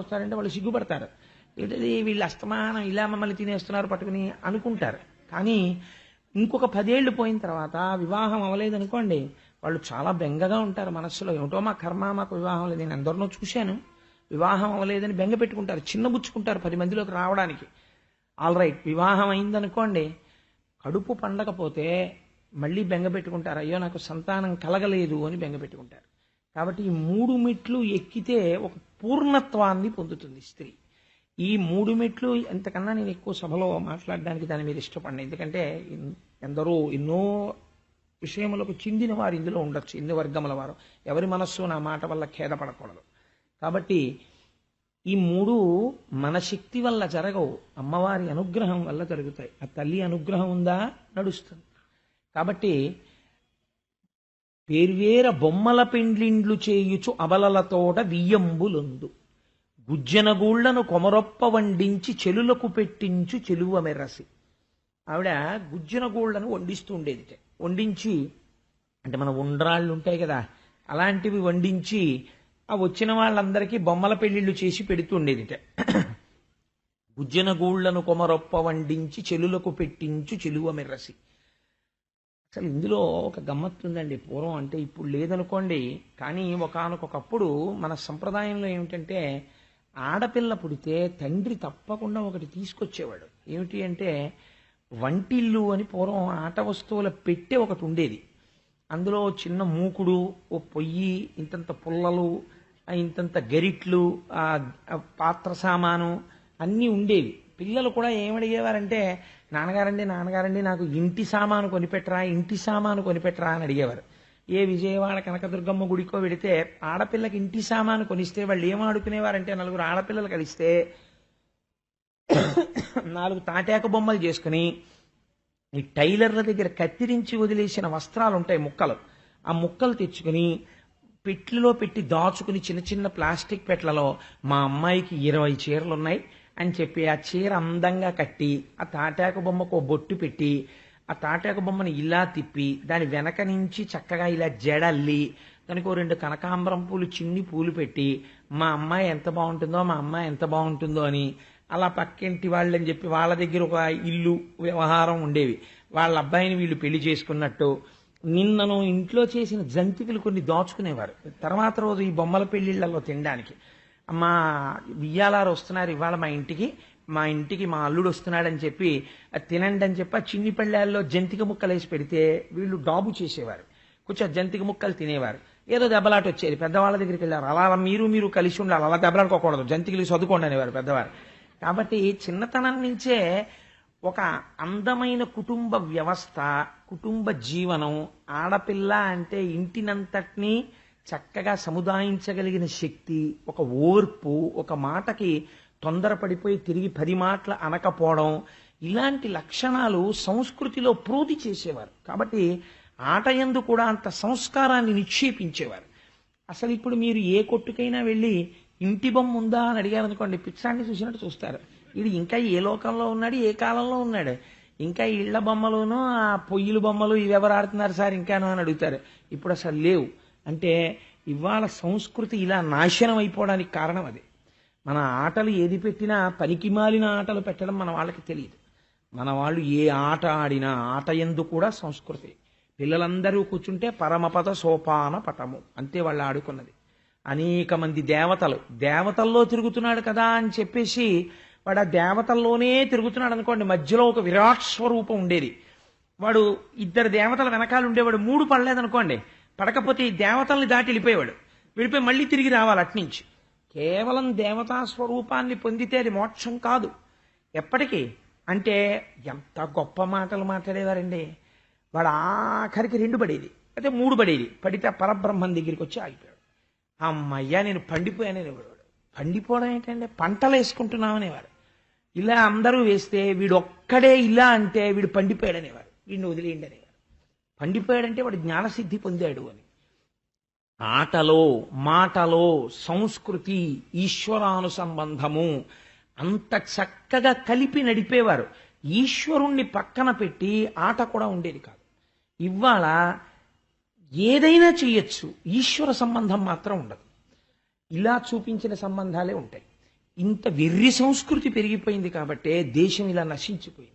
వస్తారంటే వాళ్ళు సిగ్గుపడతారు. ఏంటది వీళ్ళు అస్తమానం ఇలా మమ్మల్ని తినేస్తున్నారు పట్టుకుని అనుకుంటారు. కానీ ఇంకొక 10 ఏళ్లు పోయిన తర్వాత వివాహం అవ్వలేదనుకోండి, వాళ్ళు చాలా బెంగగా ఉంటారు మనస్సులో. ఏమిటో మా కర్మ, మాకు వివాహం లేదు. నేను అందరినో చూశాను, వివాహం అవ్వలేదని బెంగ పెట్టుకుంటారు, చిన్నబుచ్చుకుంటారు 10 మందిలోకి రావడానికి. ఆల్ రైట్, వివాహం అయిందనుకోండి, కడుపు పండకపోతే మళ్ళీ బెంగ పెట్టుకుంటారు, అయ్యో నాకు సంతానం కలగలేదు అని బెంగ పెట్టుకుంటారు. కాబట్టి ఈ 3 మెట్లు ఎక్కితే ఒక పూర్ణత్వాన్ని పొందుతుంది స్త్రీ. ఈ 3 మెట్లు ఎంతకన్నా నేను ఎక్కువ సభలో మాట్లాడడానికి దాని మీద ఇష్టపడిన, ఎందుకంటే ఎన్నో విషయములకు చెందిన వారు ఇందులో ఉండొచ్చు, ఇన్ని వర్గముల వారు. ఎవరి మనస్సు నా మాట వల్ల ఖేదపడకూడదు. కాబట్టి ఈ 3 మన శక్తి వల్ల జరగవు, అమ్మవారి అనుగ్రహం వల్ల జరుగుతాయి. ఆ తల్లి అనుగ్రహం ఉందా నడుస్తుంది. కాబట్టి పేర్వేర బొమ్మల పెండ్లిండ్లు చేయుచు అబలలతోడ వియ్యంబులొందు, గుజ్జనగూళ్లను కొమరొప్ప వండించి చెలులకు పెట్టించు చెలువ మెర్రసి. ఆవిడ గుజ్జనగూళ్లను వండిస్తూ ఉండేది. వండించి అంటే మన ఉండ్రాళ్ళు ఉంటాయి కదా, అలాంటివి వండించి ఆ వచ్చిన వాళ్ళందరికీ బొమ్మల పెళ్లిళ్ళు చేసి పెడుతుండేదిట. గుజ్జనగూళ్లను కొమరొప్ప వండించి చెలులకు పెట్టించు చెలువ మెర్రసి. అసలు ఇందులో ఒక గమ్మత్తుందండి. పూర్వం అంటే ఇప్పుడు లేదనుకోండి, కానీ ఒకానొకప్పుడు మన సంప్రదాయంలో ఏమిటంటే, ఆడపిల్ల పుడితే తండ్రి తప్పకుండా ఒకటి తీసుకొచ్చేవాడు. ఏమిటి అంటే వంటిల్లు అని పూర్వం ఆట వస్తువుల పెట్టె ఒకటి ఉండేది. అందులో చిన్న మూకుడు, ఓ పొయ్యి, ఇంతంత పుల్లలు, ఇంతంత గరిట్లు, పాత్ర సామాను అన్నీ ఉండేవి. పిల్లలు కూడా ఏమడిగేవారంటే, నాన్నగారండి నాకు ఇంటి సామాను కొనిపెట్టరా అని అడిగేవారు. ఏ విజయవాడ కనకదుర్గమ్మ గుడికో వెడితే ఆడపిల్లకి ఇంటి సామాను కొనిస్తే వాళ్ళు ఏం ఆడుకునేవారంటే, 4 ఆడపిల్లలు కలిస్తే 4 తాటాకు బొమ్మలు చేసుకుని ఈ టైలర్ల దగ్గర కత్తిరించి వదిలేసిన వస్త్రాలు ఉంటాయి, ముక్కలు, ఆ ముక్కలు తెచ్చుకుని పెట్లలో పెట్టి దాచుకుని చిన్న చిన్న ప్లాస్టిక్ పెట్లలో మా అమ్మాయికి 20 చీరలు ఉన్నాయి అని చెప్పి ఆ చీర అందంగా కట్టి ఆ తాటాకు బొమ్మకు బొట్టు పెట్టి ఆ తాటాకు బొమ్మని ఇలా తిప్పి దాని వెనక నుంచి చక్కగా ఇలా జడల్లి దానికి 2 కనకాంబరం పూలు, చిన్ని పూలు పెట్టి మా అమ్మాయి ఎంత బాగుంటుందో అని అలా పక్కింటి వాళ్ళని చెప్పి వాళ్ళ దగ్గర ఒక ఇల్లు వ్యవహారం ఉండేవి. వాళ్ళ అబ్బాయిని వీళ్ళు పెళ్లి చేసుకున్నట్టు నిన్నను ఇంట్లో చేసిన జంతికలు కొన్ని దాచుకునేవారు. తర్వాత రోజు ఈ బొమ్మల పెళ్లిళ్లలో తినడానికి, మా వియ్యాలారు వస్తున్నారు ఇవాళ మా ఇంటికి మా అల్లుడు వస్తున్నాడని చెప్పి తినండి అని చెప్పి ఆ చిన్ని పళ్ళాల్లో జంతిక ముక్కలు వేసి పెడితే వీళ్ళు డాబు చేసేవారు, కొంచెం జంతిక ముక్కలు తినేవారు. ఏదో దెబ్బలాట వచ్చేది, పెద్దవాళ్ళ దగ్గరికి వెళ్ళారు, అలా మీరు కలిసి ఉండాలి, అలా దెబ్బలాడుకోకూడదు, జంతికలు చదువుకోండి అనేవారు పెద్దవారు. కాబట్టి చిన్నతనం నుంచే ఒక అందమైన కుటుంబ వ్యవస్థ, కుటుంబ జీవనం, ఆడపిల్ల అంటే ఇంటినంతటినీ చక్కగా సముదాయించగలిగిన శక్తి, ఒక ఓర్పు, ఒక మాటకి తొందరపడిపోయి తిరిగి 10 మాటలు అనకపోవడం, ఇలాంటి లక్షణాలు సంస్కృతిలో ప్రోధి చేసేవారు. కాబట్టి ఆటయందు కూడా అంత సంస్కారాన్ని నిక్షేపించేవారు. అసలు ఇప్పుడు మీరు ఏ కొట్టుకైనా వెళ్ళి ఇంటి బొమ్మ ఉందా అని అడిగారనుకోండి, పిచ్చాన్ని చూసినట్టు చూస్తారు. ఇది ఇంకా ఏ లోకంలో ఉన్నాడు, ఏ కాలంలో ఉన్నాడు, ఇంకా ఇళ్ల బొమ్మలును ఆ పొయ్యిల బొమ్మలు ఇవి ఎవరు ఆడుతున్నారు సార్ ఇంకాను అని అడుగుతారు. ఇప్పుడు అసలు లేవు. అంటే ఇవాళ సంస్కృతి ఇలా నాశనం అయిపోవడానికి కారణం అది. మన ఆటలు ఏది పెట్టినా పనికిమాలిన ఆటలు పెట్టడం మన వాళ్ళకి తెలియదు. మన వాళ్ళు ఏ ఆట ఆడినా ఆట యందు కూడా సంస్కృతి. పిల్లలందరూ కూర్చుంటే పరమపద సోపాన పటము అంతే వాళ్ళు ఆడుకున్నది. అనేక మంది దేవతల్లో తిరుగుతున్నాడు కదా అని చెప్పేసి వాడు ఆ దేవతల్లోనే తిరుగుతున్నాడు అనుకోండి. మధ్యలో ఒక విరాట్ స్వరూపం ఉండేది. వాడు ఇద్దరు దేవతల వెనకాల ఉండేవాడు. 3 పడలేదనుకోండి, పడకపోతే ఈ దేవతల్ని దాటి వెళ్ళిపోయి మళ్ళీ తిరిగి రావాలి అట్నుంచి. కేవలం దేవతా స్వరూపాన్ని పొందితే అది మోక్షం కాదు. ఎప్పటికీ అంటే ఎంత గొప్ప మాటలు మాట్లాడేవారండి. వాడు ఆఖరికి 2 పడేది, అయితే 3 పడేది. పడితే పరబ్రహ్మం దగ్గరికి వచ్చి ఆగిపోయాడు. అమ్మయ్యా నేను పండిపోయానేవాడు. పండిపోవడం ఏంటంటే పంటలు వేసుకుంటున్నామనేవారు. ఇలా అందరూ వేస్తే వీడు ఒక్కడే ఇలా అంటే వీడు పండిపోయాడనేవారు. వీడిని వదిలేయండి అనేవారు. పండిపోయాడంటే వాడు జ్ఞానసిద్ధి పొందాడు అని. ఆటలో మాటలో సంస్కృతి ఈశ్వరానుసంబంధము అంత చక్కగా కలిపి నడిపేవారు. ఈశ్వరుణ్ణి పక్కన పెట్టి ఆట కూడా ఉండేది కాదు. ఇవాళ ఏదైనా చెయ్యొచ్చు, ఈశ్వర సంబంధం మాత్రం ఉండదు. ఇలా చూపించిన సంబంధాలే ఉంటాయి. ఇంత వెర్రి సంస్కృతి పెరిగిపోయింది కాబట్టే దేశం ఇలా నశించిపోయింది.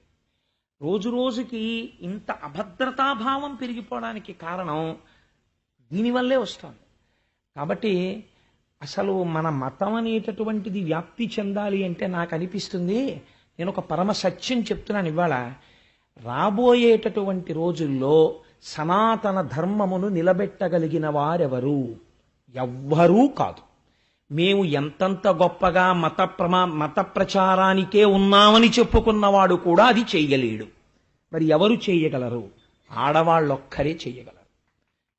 రోజు రోజుకి ఇంత అభద్రతాభావం పెరిగిపోవడానికి కారణం దీనివల్లే వస్తుంది. కాబట్టి అసలు మన మతం అనేటటువంటిది వ్యాప్తి చెందాలి అంటే నాకు అనిపిస్తుంది, నేను ఒక పరమ సత్యం చెప్తున్నాను ఇవాళ, రాబోయేటటువంటి రోజుల్లో సనాతన ధర్మమును నిలబెట్టగలిగిన వారెవరు? ఎవ్వరూ కాదు. మేము ఎంతంత గొప్పగా మత ప్రచారానికే ఉన్నామని చెప్పుకున్నవాడు కూడా అది చెయ్యలేడు. మరి ఎవరు చేయగలరు? ఆడవాళ్ళొక్కరే చెయ్యగలరు.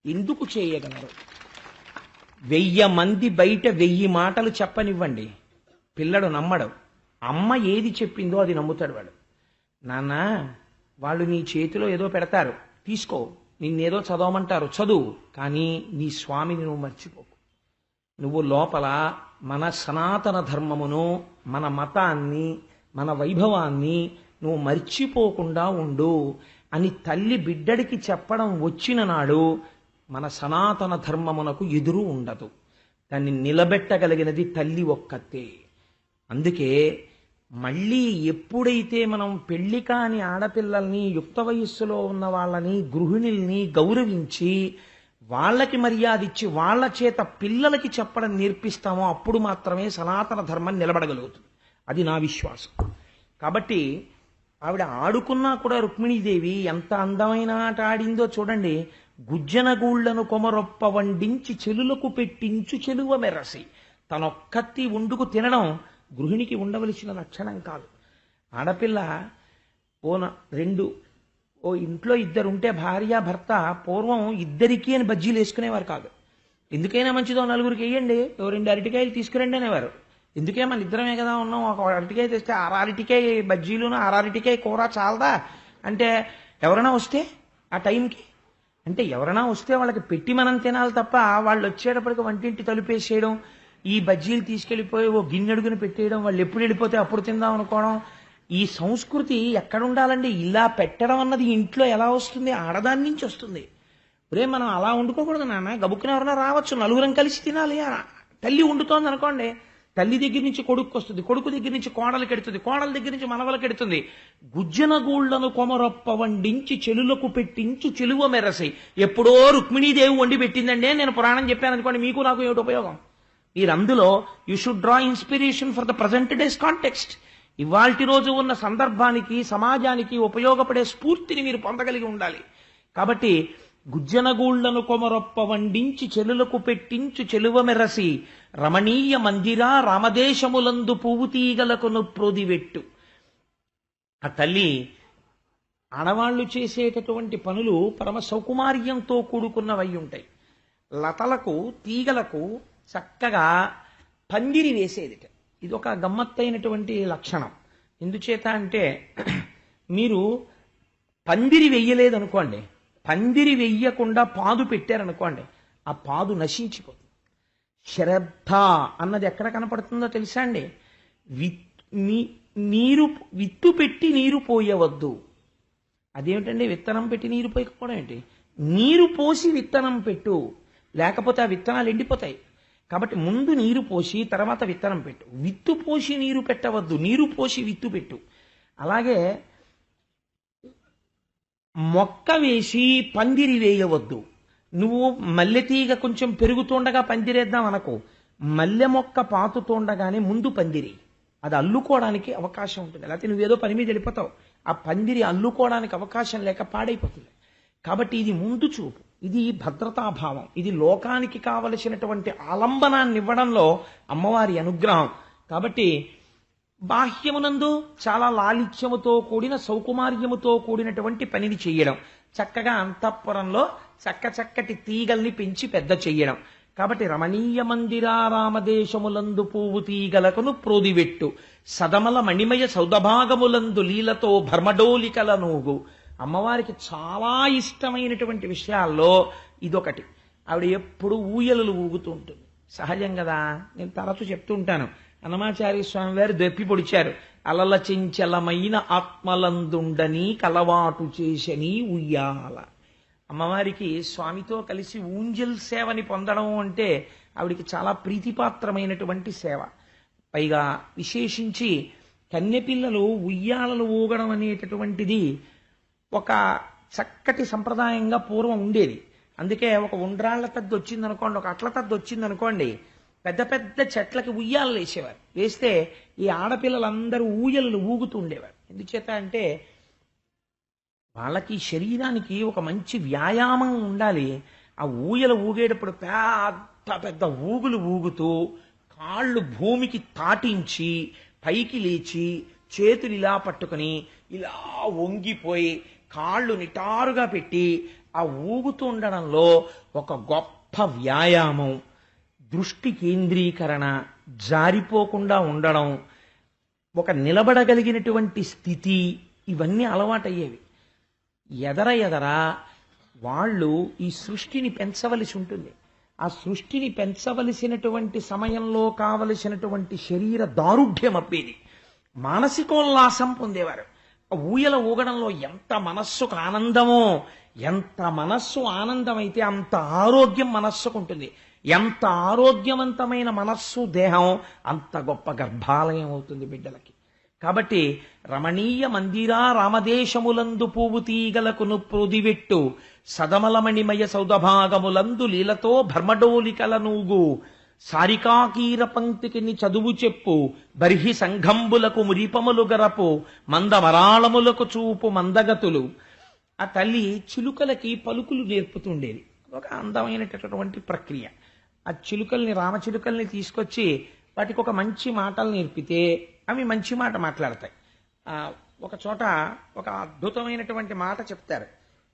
ఎందుకు చేయగలరు? 1000 మంది బయట 1000 మాటలు చెప్పనివ్వండి, పిల్లడు నమ్మడు. అమ్మ ఏది చెప్పిందో అది నమ్ముతాడు వాడు. నాన్న వాళ్ళు నీ చేతిలో ఏదో పెడతారు, తీసుకో. నిన్నేదో చదవమంటారు, చదువు. కానీ నీ స్వామిని నువ్వు మర్చిపోకు. నువ్వు లోపల మన సనాతన ధర్మమును, మన మతాన్ని, మన వైభవాన్ని నువ్వు మర్చిపోకుండా ఉండు అని తల్లి బిడ్డడికి చెప్పడం వచ్చిన నాడు మన సనాతన ధర్మమునకు ఎదురు ఉండదు. దాన్ని నిలబెట్టగలిగినది తల్లి ఒక్కతే. అందుకే మళ్ళీ ఎప్పుడైతే మనం పెళ్లి కాని ఆడపిల్లల్ని, యుక్త వయస్సులో ఉన్న వాళ్ళని, గృహిణుల్ని గౌరవించి వాళ్ళకి మర్యాద ఇచ్చి వాళ్ళ చేత పిల్లలకి చెప్పడం నేర్పిస్తామో అప్పుడు మాత్రమే సనాతన ధర్మం నిలబడగలుగుతుంది. అది నా విశ్వాసం. కాబట్టి ఆవిడ ఆడుకున్నా కూడా రుక్మిణీదేవి ఎంత అందమైన ఆట ఆడిందో చూడండి. గుజ్జనగూళ్లను కొమరొప్ప వండించి చెలులకు పెట్టించు చెలువ మెరసి. తనొక్కత్తి వండుకు తినడం గృహిణికి ఉండవలసిన లక్షణం కాదు. ఆడపిల్ల ఇంట్లో 2 ఉంటే భార్య భర్త పూర్వం ఇద్దరికీ అని బజ్జీలు వేసుకునేవారు కాదు. ఎందుకైనా మంచిదో 4గురికి వేయండి, 2 అరటికాయలు తీసుకురండి అనేవారు. ఎందుకే మన ఇద్దరమే కదా ఉన్నాం, ఒక అరటికాయ తెస్తే 6 అరటికాయ బజ్జీలును 6 అరటికాయ కూర చాలదా అంటే ఎవరైనా వస్తే ఆ టైంకి అంటే ఎవరైనా వస్తే వాళ్ళకి పెట్టి మనం తినాలి తప్ప వాళ్ళు వచ్చేటప్పటికి వంటింటి తలుపేసేయడం, ఈ బజ్జీలు తీసుకెళ్లిపోయి ఓ గిన్నెడుగుని పెట్టేయడం, వాళ్ళు ఎప్పుడు వెళ్ళిపోతే అప్పుడు తిందాం అనుకోవడం, ఈ సంస్కృతి ఎక్కడ ఉండాలండి? ఇలా పెట్టడం అన్నది ఇంట్లో ఎలా వస్తుంది? ఆడదాని నుంచి వస్తుంది. మనం అలా వండుకోకూడదు నాన్న, గబుక్కున ఎవరైనా రావచ్చు, 4గురం కలిసి తినాలి. తల్లి వండుతోంది అనుకోండి, తల్లి దగ్గర నుంచి కొడుకు వస్తుంది, కొడుకు దగ్గర నుంచి కోడలికి ఎడుతుంది, కోడల దగ్గర నుంచి మనవలకి ఎడుతుంది. గుజ్జనగూళ్లను కొమరొప్ప వండించి చెలులకు పెట్టించు చెలువ మెరసి. ఎప్పుడో రుక్మిణీదేవి వండి పెట్టిందండి నేను పురాణం చెప్పాను అనుకోండి, మీకు నాకు ఏమిటి ఉపయోగం? మీరు అందులో you should draw inspiration for the present days context. ఇవాల్టి రోజు ఉన్న సందర్భానికి, సమాజానికి ఉపయోగపడే స్ఫూర్తిని మీరు పొందగలిగి ఉండాలి. కాబట్టి గుజ్జనగూళ్లను కొమరొప్ప వండించి చెలులకు పెట్టించు చెలువ మెరసి. రమణీయ మందిరా రామదేశములందు పువ్వు తీగలకు నొప్రోదివెట్టు. ఆ తల్లి ఆడవాళ్లు చేసేటటువంటి పనులు పరమ సౌకుమార్యంతో కూడుకున్నవై ఉంటాయి. లతలకు, తీగలకు చక్కగా పందిరి వేసేదిట. ఇది ఒక గమ్మత్తైనటువంటి లక్షణం. ఎందుచేత అంటే మీరు పందిరి వెయ్యలేదనుకోండి, పందిరి వెయ్యకుండా పాదు పెట్టారనుకోండి, ఆ పాదు నశించిపోతుంది. శ్రద్ధ అన్నది ఎక్కడ కనపడుతుందో తెలుసా అండి? విత్తు పెట్టి నీరు పోయవద్దు. అదేమిటండి విత్తనం పెట్టి నీరు పోయకపోవడం ఏంటి? నీరు పోసి విత్తనం పెట్టు, లేకపోతే ఆ విత్తనాలు ఎండిపోతాయి. కాబట్టి ముందు నీరు పోసి తర్వాత విత్తనం పెట్టు. విత్తు పోసి నీరు పెట్టవద్దు, నీరు పోసి విత్తు పెట్టు. అలాగే మొక్క వేసి పందిరి వేయవద్దు. నువ్వు మల్లెతీగ కొంచెం పెరుగుతుండగా పందిరేద్దాం అనకు. మల్లె మొక్క పాతుతుండగానే ముందు పందిరి. అది అల్లుకోవడానికి అవకాశం ఉంటుంది. లేకపోతే నువ్వేదో పని మీద వెళ్ళిపోతావు, ఆ పందిరి అల్లుకోవడానికి అవకాశం లేక పాడైపోతుంది. కాబట్టి ఇది ముందు చూపు, ఇది భద్రతాభావం, ఇది లోకానికి కావలసినటువంటి ఆలంబనాన్ని ఇవ్వడంలో అమ్మవారి అనుగ్రహం. కాబట్టి బాహ్యమునందు చాలా లాలిత్యముతో కూడిన సౌకుమార్యముతో కూడినటువంటి పనిని చెయ్యడం, చక్కగా అంతఃపురంలో చక్కటి తీగల్ని పెంచి పెద్ద చెయ్యడం. కాబట్టి రమణీయ మందిరారామదేశములందు పువ్వు తీగలకును ప్రోదివెట్టు సదమల మణిమయ సౌదభాగములందు లీలతో భర్మడోలికల నూగు. అమ్మవారికి చాలా ఇష్టమైనటువంటి విషయాల్లో ఇదొకటి. ఆవిడ ఎప్పుడు ఊయలలు ఊగుతూ ఉంటుంది. సహజం కదా, నేను తరచు చెప్తూ ఉంటాను. అన్నమాచార్య స్వామి వారు దెప్పి పొడిచారు. అలల చెంచలమైన ఆత్మలందుండని కలవాటు చేసని ఉయ్యాల. అమ్మవారికి స్వామితో కలిసి ఊంజల్ సేవని పొందడం అంటే ఆవిడికి చాలా ప్రీతిపాత్రమైనటువంటి సేవ. పైగా విశేషించి కన్నెపిల్లలు ఉయ్యాలలు ఊగడం అనేటటువంటిది ఒక చక్కటి సంప్రదాయంగా పూర్వం ఉండేది. అందుకే ఒక ఉండ్రాళ్ల తద్ది వచ్చిందనుకోండి, ఒక అట్ల తద్ది వచ్చిందనుకోండి, పెద్ద పెద్ద చెట్లకి ఉయ్యాలలు వేసేవారు. వేస్తే ఈ ఆడపిల్లలందరూ ఊయలలు ఊగుతూ ఉండేవారు. ఎందుచేత అంటే వాళ్ళకి శరీరానికి ఒక మంచి వ్యాయామం ఉండాలి. ఆ ఊయల ఊగేటప్పుడు పెద్ద పెద్ద ఊగులు ఊగుతూ కాళ్ళు భూమికి తాటించి పైకి లేచి చేతులు ఇలా పట్టుకుని ఇలా వంగిపోయి కాళ్ళు నిటారుగా పెట్టి ఆ ఊగుతూ ఉండడంలో ఒక గొప్ప వ్యాయామం, దృష్టి కేంద్రీకరణ, జారిపోకుండా ఉండడం, ఒక నిలబడగలిగినటువంటి స్థితి, ఇవన్నీ అలవాటయ్యేవి. ఎదర వాళ్ళు ఈ సృష్టిని పెంచవలసి ఉంటుంది. ఆ సృష్టిని పెంచవలసినటువంటి సమయంలో కావలసినటువంటి శరీర దారుఢ్యం అప్పేది. మానసికోల్లాసం పొందేవారు. ఆ ఊయల ఊగడంలో ఎంత మనస్సుకు ఆనందమో, ఎంత మనస్సు ఆనందమైతే అంత ఆరోగ్యం మనస్సుకు ఉంటుంది. ఎంత ఆరోగ్యవంతమైన మనస్సు దేహం అంత గొప్ప గర్భాలయం అవుతుంది బిడ్డలకి. కాబట్టి రమణీయ మందిరా రామదేశములందు పువ్వు తీగలకును ప్రోదివెట్టు సదమలమణిమయ సౌదభాగములందు లీలతో భర్మడోలికల నూగు సారికాకీర పంక్తికిని చదువు చెప్పు బర్హి సంఘంబులకు మురిపములు గరపు మందమరాళములకు చూపు మందగతులు. ఆ తల్లి చిలుకలకి పలుకులు నేర్పుతుండేది. ఒక అందమైనటువంటి ప్రక్రియ. ఆ చిలుకల్ని, రామచిలుకల్ని తీసుకొచ్చి వాటికి ఒక మంచి మాటలు నేర్పితే అవి మంచి మాట మాట్లాడతాయి. ఒక చోట ఒక అద్భుతమైనటువంటి మాట చెప్తారు.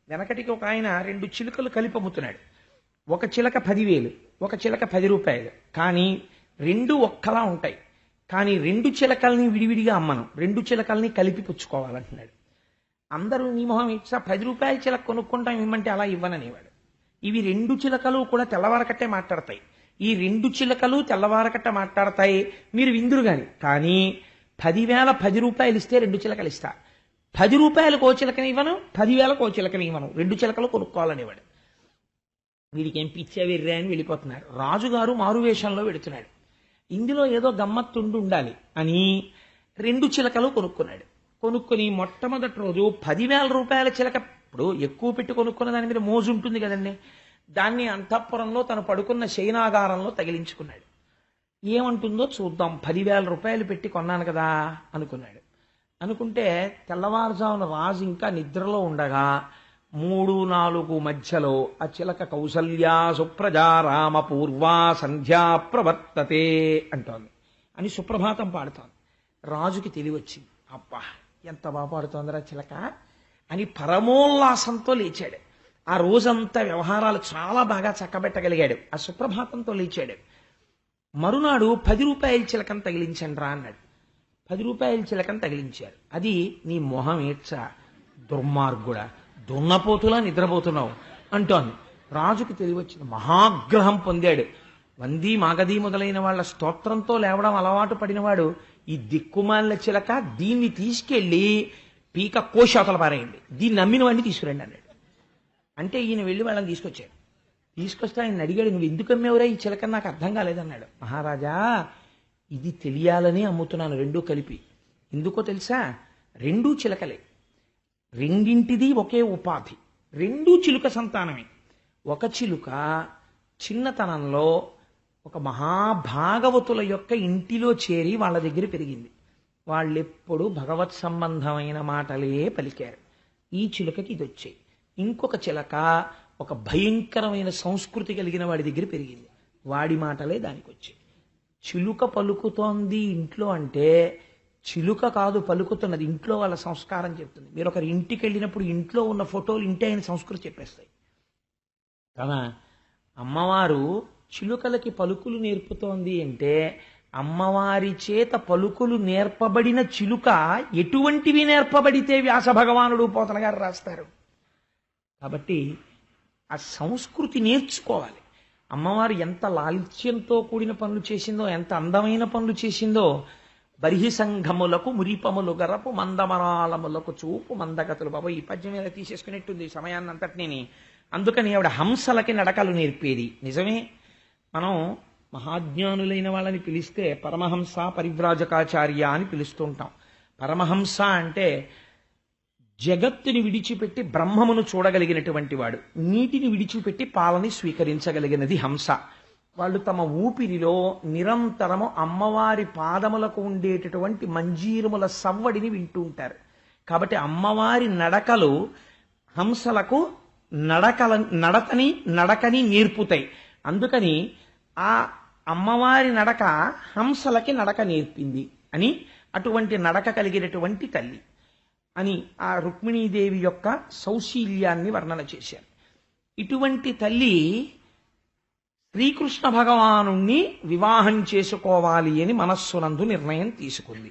వెనకటికి ఒక ఆయన 2 చిలుకలు కలిపి అమ్ముతున్నాడు. ఒక చిలక 10,000, ఒక చిలక 10 రూపాయలు. కానీ 2 ఒక్కలా ఉంటాయి. కానీ 2 చిలకల్ని విడివిడిగా అమ్మను, 2 చిలకల్ని కలిపి పుచ్చుకోవాలంటున్నాడు. అందరూ నీ మొహం ఇచ్చా 10 రూపాయల చిలక కొనుక్కుంటాం ఇవ్వమంటే అలా ఇవ్వననేవాడు. ఇవి 2 చిలకలు కూడా తెల్లవారకట్టే మాట్లాడతాయి. ఈ 2 చిలకలు తెల్లవారకట్ట మాట్లాడతాయి, మీరు విందురు గాని. కానీ 10,000 10 రూపాయలు ఇస్తే 2 చిలకలు ఇస్తా. 10 రూపాయలకు ఓ చిలకని ఇవ్వను, 10,000కు ఓ చిలకని ఇవ్వను, 2 చిలకలు కొనుక్కోవాలనేవాడు. వీడికి ఏం పిచ్చా వెర్రే అని వెళ్ళిపోతున్నారు. రాజుగారు మారువేషంలో పెడుతున్నాడు. ఇందులో ఏదో గమ్మత్తుండి ఉండాలి అని 2 చిలకలు కొనుక్కున్నాడు. కొనుక్కొని మొట్టమొదటి రోజు 10,000 రూపాయల చిలక, ఇప్పుడు ఎక్కువ పెట్టి కొనుక్కున్న దాని మీద మోజు ఉంటుంది కదండి, దాన్ని అంతఃపురంలో తను పడుకున్న శయనాగారంలో తగిలించుకున్నాడు. ఏమంటుందో చూద్దాం, 10,000 రూపాయలు పెట్టి కొన్నాను కదా అనుకున్నాడు. అనుకుంటే తెల్లవారుజామున రాజు ఇంకా నిద్రలో ఉండగా 3-4 మధ్యలో ఆ చిలక కౌసల్యా సుప్రజా రామ పూర్వా సంధ్యా ప్రవర్తతే అంటోంది అని సుప్రభాతం పాడుతోంది. రాజుకి తెలివచ్చింది. అబ్బా ఎంత బాగా పాడుతోందిరా చిలక అని పరమోల్లాసంతో లేచాడు. ఆ రోజంతా వ్యవహారాలు చాలా బాగా చక్కబెట్టగలిగాడు. ఆ సుప్రభాతంతో లేచాడు. మరునాడు 10 రూపాయల చిలకను తగిలించండి రా అన్నాడు. 10 రూపాయల చిలకను తగిలించారు. అది నీ మొహం ఏడ్చా దుర్మార్గుడా, దున్నపోతులా నిద్రపోతున్నావు అంటోంది. రాజుకు తెలివచ్చింది. మహాగ్రహం పొందాడు. వంది మాగది మొదలైన వాళ్ళ స్తోత్రంతో లేవడం అలవాటు పడినవాడు ఈ దిక్కుమాలిన చిలక, దీన్ని తీసుకెళ్లి పీక కోశాతల పారేయండి, దీన్ని నమ్మిన వాడిని తీసుకురండి అన్నాడు. అంటే ఈయన వెళ్ళి వాళ్ళని తీసుకొచ్చాడు. తీసుకొస్తే ఆయన అడిగాడు, నువ్వు ఎందుకు అమ్మేవరా ఈ చిలకని, నాకు అర్థం కాలేదన్నాడు. మహారాజా, ఇది తెలియాలని అమ్ముతున్నాను 2 కలిపి. ఎందుకో తెలుసా, 2 చిలకలే. రెండింటిది ఒకే ఉపాధి, రెండూ చిలుక సంతానమే. ఒక చిలుక చిన్నతనంలో ఒక మహాభాగవతుల యొక్క ఇంటిలో చేరి వాళ్ళ దగ్గర పెరిగింది. వాళ్ళెప్పుడు భగవత్ సంబంధమైన మాటలే పలికారు. ఈ చిలుకకి ఇది వచ్చాయి. ఇంకొక చిలక ఒక భయంకరమైన సంస్కృతి కలిగిన వాడి దగ్గర పెరిగింది. వాడి మాటలే దానికి వచ్చాయి. చిలుక పలుకుతోంది ఇంట్లో అంటే చిలుక కాదు పలుకుతున్నది, ఇంట్లో వాళ్ళ సంస్కారం చెప్తుంది. మీరు ఒకరి ఇంటికి వెళ్ళినప్పుడు ఇంట్లో ఉన్న ఫోటోలు ఇంటి అయిన సంస్కృతి చెప్పేస్తాయి కదా. అమ్మవారు చిలుకలకి పలుకులు నేర్పుతోంది అంటే అమ్మవారి చేత పలుకులు నేర్పబడిన చిలుక ఎటువంటివి నేర్పబడితే వ్యాస భగవానుడు పోతన గారు రాస్తారు. కాబట్టి ఆ సంస్కృతి నేర్చుకోవాలి. అమ్మవారు ఎంత లాలిత్యంతో కూడిన పనులు చేసిందో, ఎంత అందమైన పనులు చేసిందో. బర్హి సంఘములకు మురిపములు గరపు మందమరాళములకు చూపు మందగతులు. బాబు ఈ పద్యం మీద తీసేసుకునేట్టుంది సమయాన్నంతటినీ. అందుకని ఆవిడ హంసలకి నడకలు నేర్పేది. నిజమే, మనం మహాజ్ఞానులైన వాళ్ళని పిలిస్తే పరమహంస పరివ్రాజకాచార్య అని పిలుస్తూ ఉంటాం. పరమహంస అంటే జగత్తుని విడిచిపెట్టి బ్రహ్మమును చూడగలిగినటువంటి వాడు, నీటిని విడిచిపెట్టి పాలని స్వీకరించగలిగినది హంస. వాళ్ళు తమ ఊపిరిలో నిరంతరము అమ్మవారి పాదములకు ఉండేటటువంటి మంజీరముల సవ్వడిని వింటూ ఉంటారు. కాబట్టి అమ్మవారి నడకలు హంసలకు నడకని నేర్పుతాయి. అందుకని ఆ అమ్మవారి నడక హంసలకి నడక నేర్పింది అని, అటువంటి నడక కలిగినటువంటి తల్లి అని ఆ రుక్మిణీదేవి యొక్క సౌశీల్యాన్ని వర్ణన చేశారు. ఇటువంటి తల్లి శ్రీకృష్ణ భగవాను వివాహం చేసుకోవాలి అని మనస్సునందు నిర్ణయం తీసుకుంది.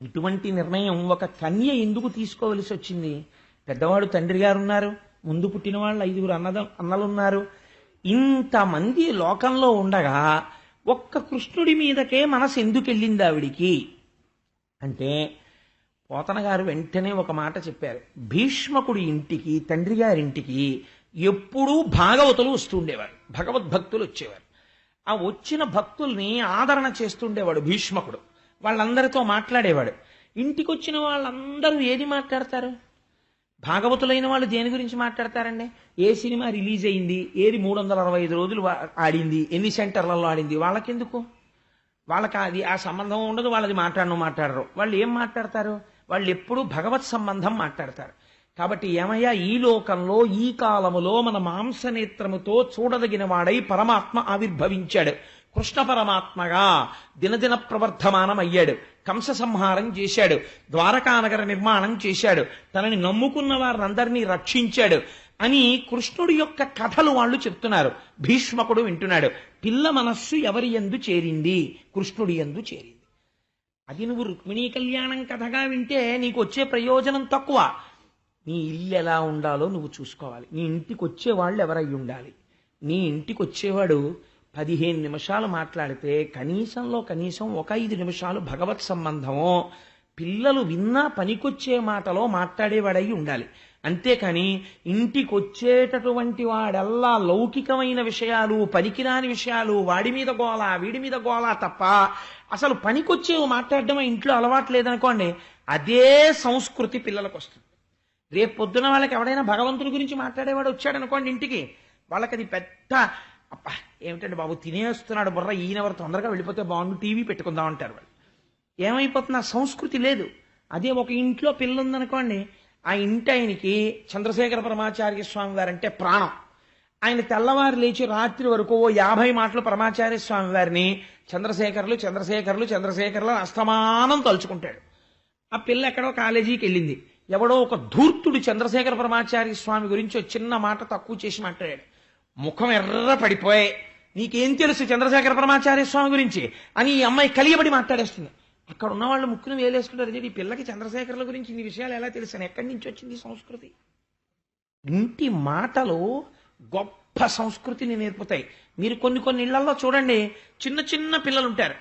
ఇటువంటి నిర్ణయం ఒక కన్య ఎందుకు తీసుకోవలసి వచ్చింది? పెద్దవాడు తండ్రి గారు ఉన్నారు, ముందు పుట్టిన వాళ్ళు 5 అన్నలున్నారు. ఇంతమంది లోకంలో ఉండగా ఒక్క కృష్ణుడి మీదకే మనసు ఎందుకు వెళ్ళింది ఆవిడికి అంటే, పోతన గారు వెంటనే ఒక మాట చెప్పారు. భీష్మకుడి ఇంటికి, తండ్రి గారింటికి ఎప్పుడూ భాగవతులు వస్తుండేవారు, భగవద్భక్తులు వచ్చేవారు. ఆ వచ్చిన భక్తుల్ని ఆదరణ చేస్తుండేవాడు భీష్మకుడు. వాళ్ళందరితో మాట్లాడేవాడు. ఇంటికి వచ్చిన వాళ్ళందరూ ఏది మాట్లాడతారు? భాగవతులైన వాళ్ళు దేని గురించి మాట్లాడతారండి? ఏ సినిమా రిలీజ్ అయింది, ఏది 365 రోజులు ఆడింది, ఎన్ని సెంటర్లలో ఆడింది, వాళ్ళకెందుకు? వాళ్ళకి అది ఆ సంబంధం ఉండదు. వాళ్ళది మాట్లాడరు. వాళ్ళు ఏం మాట్లాడతారు? వాళ్ళు ఎప్పుడూ భగవత్ సంబంధం మాట్లాడతారు. కాబట్టి ఏమయ్యా, ఈ లోకంలో ఈ కాలములో మన మాంసనేత్రముతో చూడదగిన వాడై పరమాత్మ ఆవిర్భవించాడు. కృష్ణ పరమాత్మగా దినదిన ప్రవర్ధమానం అయ్యాడు. కంస సంహారం చేశాడు, ద్వారకానగర నిర్మాణం చేశాడు, తనని నమ్ముకున్న వారందరినీ రక్షించాడు అని కృష్ణుడి యొక్క కథలు వాళ్ళు చెప్తున్నారు. భీష్మకుడు వింటున్నాడు. పిల్ల మనస్సు ఎవరి యందు చేరింది? కృష్ణుడి యందు చేరింది. అది నువ్వు రుక్మిణీ కళ్యాణం కథగా వింటే నీకు వచ్చే ప్రయోజనం తక్కువ. నీ ఇల్లు ఎలా ఉండాలో నువ్వు చూసుకోవాలి. నీ ఇంటికి వచ్చేవాళ్ళు ఎవరై ఉండాలి? నీ ఇంటికి వచ్చేవాడు 15 నిమిషాలు మాట్లాడితే కనీసంలో కనీసం ఒక 5 నిమిషాలు భగవత్ సంబంధమో, పిల్లలు విన్నా పనికొచ్చే మాటలో మాట్లాడేవాడై ఉండాలి. అంతేకాని ఇంటికి వచ్చేటటువంటి వాడల్లా లౌకికమైన విషయాలు, పనికిరాని విషయాలు, వాడి మీద గోల వీడి మీద గోల తప్ప అసలు పనికొచ్చేవి మాట్లాడడం ఇంట్లో అలవాటు లేదనుకోండి, అదే సంస్కృతి పిల్లలకు వస్తుంది. రేపు పొద్దున వాళ్ళకి ఎవడైనా భగవంతుడి గురించి మాట్లాడేవాడు వచ్చాడు అనుకోండి ఇంటికి, వాళ్ళకి అది పెద్ద అబ్బా ఏమిటంటే బాబు తినేస్తున్నాడు బుర్ర, ఈయనెవరు తొందరగా వెళ్ళిపోతే బాగుండు, టీవీ పెట్టుకుందాం అంటారు వాళ్ళు. ఏమైపోతుంది? ఆ సంస్కృతి లేదు. అదే ఒక ఇంట్లో పిల్ల ఉందనుకోండి, ఆ ఇంటి ఆయనకి చంద్రశేఖర పరమాచార్య స్వామి వారంటే ప్రాణం. ఆయన తెల్లవారు లేచి రాత్రి వరకు 50 మాటలు పరమాచార్య స్వామి వారిని చంద్రశేఖర్లు అస్తమానం తలుచుకుంటాడు. ఆ పిల్ల ఎక్కడో కాలేజీకి వెళ్ళింది, ఎవడో ఒక ధూర్తుడు చంద్రశేఖర పరమాచార్య స్వామి గురించి ఒక చిన్న మాట తక్కువ చేసి మాట్లాడాడు. ముఖం ఎర్ర పడిపోయి, నీకేం తెలుసు చంద్రశేఖర పరమాచార్య స్వామి గురించి అని ఈ అమ్మాయి కలియబడి మాట్లాడేస్తుంది. అక్కడ ఉన్న వాళ్ళు ముక్కును వేలేసుకుంటారు. ఈ పిల్లకి చంద్రశేఖర్ల గురించి ఇన్ని విషయాలు ఎలా తెలుసు? ఎక్కడి నుంచి వచ్చింది సంస్కృతి? ఇంటి మాటలు గొప్ప సంస్కృతిని నేర్పుతాయి. మీరు కొన్ని ఇళ్లలో చూడండి, చిన్న చిన్న పిల్లలు ఉంటారు.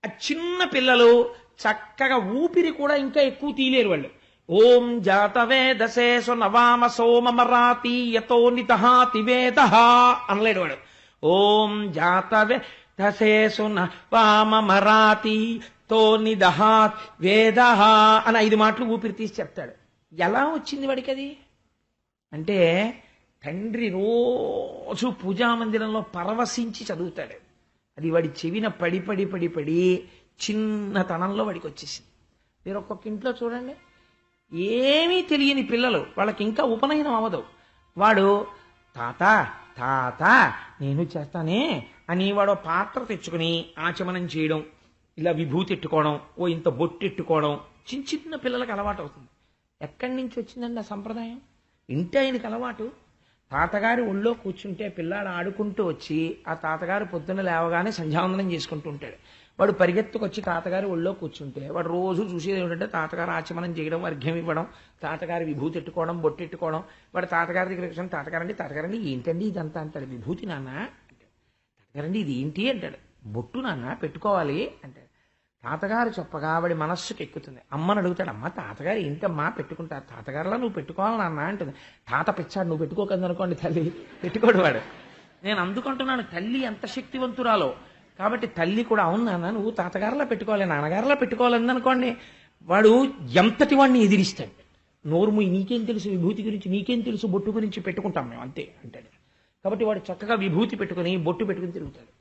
ఆ చిన్న పిల్లలు చక్కగా ఊపిరి కూడా ఇంకా ఎక్కువ తీలేరు వాళ్ళు. ఓం జాతవేదసే నవామ సోమమరాతి యతో నితహాతి వేద అనలేడు వాడు. ఓం జాతవేదసే నవామరాతి తో నిదహాత్ వేదః అని 5 మాటలు ఊపిరి తీసి చెప్తాడు. ఎలా వచ్చింది వాడికి అది అంటే, తండ్రి రోజు పూజామందిరంలో పరవశించి చదువుతాడు. అది వాడి చెవిన పడి పడి పడి పడి చిన్నతనంలో వాడికి వచ్చేసింది. మీరు ఒక్కొక్క ఇంట్లో చూడండి, ఏమీ తెలియని పిల్లలు, వాళ్ళకి ఇంకా ఉపనయనం అవ్వదు, వాడు తాత తాత నేను చేస్తానే అని వాడు పాత్ర తెచ్చుకుని ఆచమనం చేయడం, ఇలా విభూతి ఎట్టుకోవడం, ఓ ఇంత బొట్టు ఎట్టుకోవడం చిన్న చిన్న పిల్లలకు అలవాటు అవుతుంది. ఎక్కడి నుంచి వచ్చిందండి ఆ సంప్రదాయం? ఇంటి ఆయనకి అలవాటు. తాతగారి ఒళ్ళో కూర్చుంటే పిల్లాడు ఆడుకుంటూ వచ్చి ఆ తాతగారు పొద్దున్న లేవగానే సంధ్యావందనం చేసుకుంటూ ఉంటాడు. వాడు పరిగెత్తుకొచ్చి తాతగారి ఒళ్ళో కూర్చుంటే వాడు రోజు చూసేది ఏమిటంటే తాతగారు ఆచమనం చేయడం, అర్ఘ్యం ఇవ్వడం, తాతగారి విభూతి ఎట్టుకోవడం, బొట్టెట్టుకోవడం. వాడు తాతగారి దగ్గర కూర్చొని తాతగారండి ఏంటండి ఇదంతా అంటాడు. విభూతి నాన్న అంటాడు. తాతగారండి ఇది ఏంటి అంటాడు. బొట్టు నాన్న పెట్టుకోవాలి అంటాడు. తాతగారు చెప్పగా వాడి మనస్సుకి ఎక్కుతుంది. అమ్మని అడుగుతాడు, అమ్మ తాతగారు ఏంటమ్మా పెట్టుకుంటారు, తాతగారులా నువ్వు పెట్టుకోవాలి నాన్న అంటుంది. తాత పెచ్చాడు, నువ్వు పెట్టుకోకదు అనుకోండి తల్లి, పెట్టుకోడు వాడు. నేను అందుకుంటున్నాను తల్లి ఎంత శక్తివంతురాలో. కాబట్టి తల్లి కూడా అవును నాన్న నువ్వు తాతగారులా పెట్టుకోవాలి, నాన్నగారులా పెట్టుకోవాలని అనుకోండి, వాడు ఎంతటి వాడిని ఎదిరిస్తాడు. నోరుము నీకేం తెలుసు విభూతి గురించి, నీకేం తెలుసు బొట్టు గురించి, పెట్టుకుంటాం మేము అంతే అంటాడు. కాబట్టి వాడు చక్కగా విభూతి పెట్టుకుని బొట్టు పెట్టుకుని తిరుగుతాడు.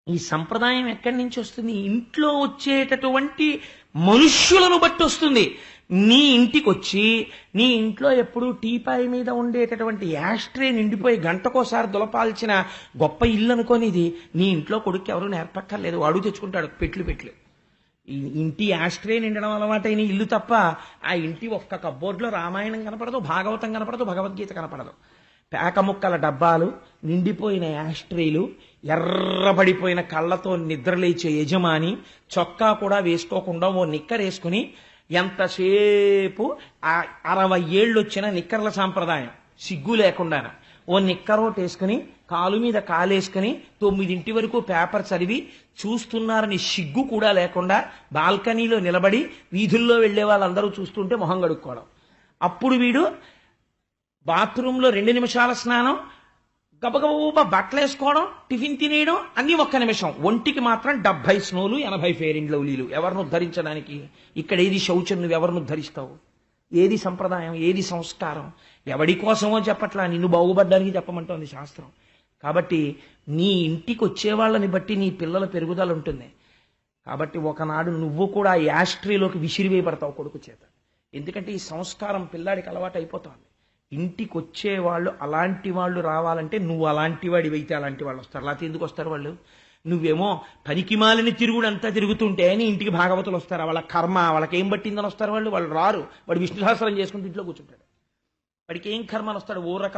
ఈ సంప్రదాయం ఎక్కడి నుంచి వస్తుంది? ఇంట్లో వచ్చేటటువంటి మనుష్యులను బట్టి వస్తుంది. నీ ఇంటికి వచ్చి నీ ఇంట్లో ఎప్పుడు టీపాయ్ మీద ఉండేటటువంటి యాస్ట్రే నిండిపోయి గంటకోసారి దులపాల్చిన గొప్ప ఇల్లు అనుకోని ఇది నీ ఇంట్లో కొడుకు ఎవరు నేర్పక్కర్లేదు, వాడు తెచ్చుకుంటాడు పెట్లు. ఈ ఇంటి యాస్ట్రే నిండడం అలవాటైన ఇల్లు తప్ప ఆ ఇంటి ఒక్క కబ్బోర్డ్లో రామాయణం కనపడదు, భాగవతం కనపడదు, భగవద్గీత కనపడదు. పేక ముక్కల డబ్బాలు, నిండిపోయిన యాస్ట్రేలు, ఎర్రబడిపోయిన కళ్ళతో నిద్రలేచే యజమాని, చొక్కా కూడా వేసుకోకుండా ఓ నిక్కర్ వేసుకుని ఎంతసేపు 60 ఏళ్ళు వచ్చిన నిక్కర్ల సాంప్రదాయం సిగ్గు లేకుండా ఓ నిక్కరోట్ వేసుకుని కాలు మీద కాలేసుకుని 9 వరకు పేపర్ చదివి చూస్తున్నారని సిగ్గు కూడా లేకుండా బాల్కనీలో నిలబడి వీధుల్లో వెళ్లే వాళ్ళందరూ చూస్తుంటే మొహం కడుక్కోవడం. అప్పుడు వీడు బాత్రూంలో 2 నిమిషాల స్నానం, గబగబా బట్టలు వేసుకోవడం, టిఫిన్ తినేయడం అన్నీ 1 నిమిషం. ఒంటికి మాత్రం 70 స్నోలు 80 ఫెయిర్ అండ్ లవ్లీలు. ఎవరిని ఉద్ధరించడానికి? ఇక్కడ ఏది శౌచం, నువ్వు ఎవరిని ఉద్ధరిస్తావు? ఏది సంప్రదాయం, ఏది సంస్కారం? ఎవడి కోసమో చెప్పట్లా, నిన్ను బాగుపడ్డానికి చెప్పమంటోంది శాస్త్రం. కాబట్టి నీ ఇంటికి వచ్చే వాళ్ళని బట్టి నీ పిల్లల పెరుగుదల ఉంటుంది. కాబట్టి ఒకనాడు నువ్వు కూడా యాస్ట్రీలోకి విసిరివేయబడతావు కొడుకు చేత. ఎందుకంటే ఈ సంస్కారం పిల్లాడికి అలవాటు అయిపోతుంది. ఇంటికి వచ్చేవాళ్ళు అలాంటి వాళ్ళు రావాలంటే నువ్వు అలాంటి వాడివైతే అలాంటి వాళ్ళు వస్తారు, లేకపోతే ఎందుకు వస్తారు వాళ్ళు? నువ్వేమో పనికిమాలిన తిరుగుడు అంతా తిరుగుతుంటే నీ ఇంటికి భాగవతులు వస్తారా? వాళ్ళ కర్మ వాళ్ళకి ఏం పట్టిందని వస్తారు వాళ్ళు రారు. వాడు విష్ణు సహస్రం చేసుకుంటూ ఇంట్లో కూర్చుంటాడు. వాడికి ఏం కర్మని వస్తాడు? ఊరక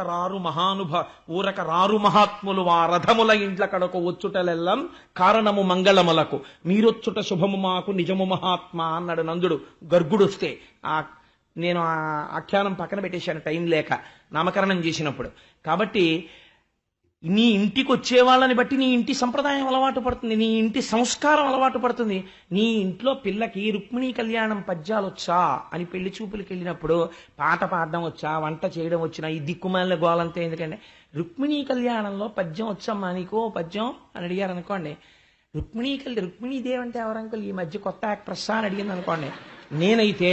రారు మహాత్ములు ఆ రథముల ఇంట్ల కడకు వచ్చుటలెల్లం కారణము మంగళములకు మీరొచ్చుట శుభము మాకు నిజము మహాత్మా అన్నాడు నందుడు గర్గుడు వస్తే. నేను ఆ ఆఖ్యానం పక్కన పెట్టేశాను టైం లేక నామకరణం చేసినప్పుడు. కాబట్టి నీ ఇంటికి వచ్చే వాళ్ళని బట్టి నీ ఇంటి సంప్రదాయం అలవాటు పడుతుంది, నీ ఇంటి సంస్కారం అలవాటు పడుతుంది. నీ ఇంట్లో పిల్లకి రుక్మిణీ కళ్యాణం పద్యాలు వచ్చా అని పెళ్లి చూపులకి వెళ్ళినప్పుడు పాట పాడడం వచ్చా, వంట చేయడం వచ్చినా, ఈ దిక్కుమాలిన గోలంతే ఎందుకంటే రుక్మిణీ కళ్యాణంలో పద్యం వచ్చమ్మా నీకు పద్యం అని అడిగారు అనుకోండి. రుక్మిణీదేవి అంటే ఎవరంకుల్ ఈ మధ్య కొత్త యాక్ట్రెస్ అని అడిగింది అనుకోండి. నేనైతే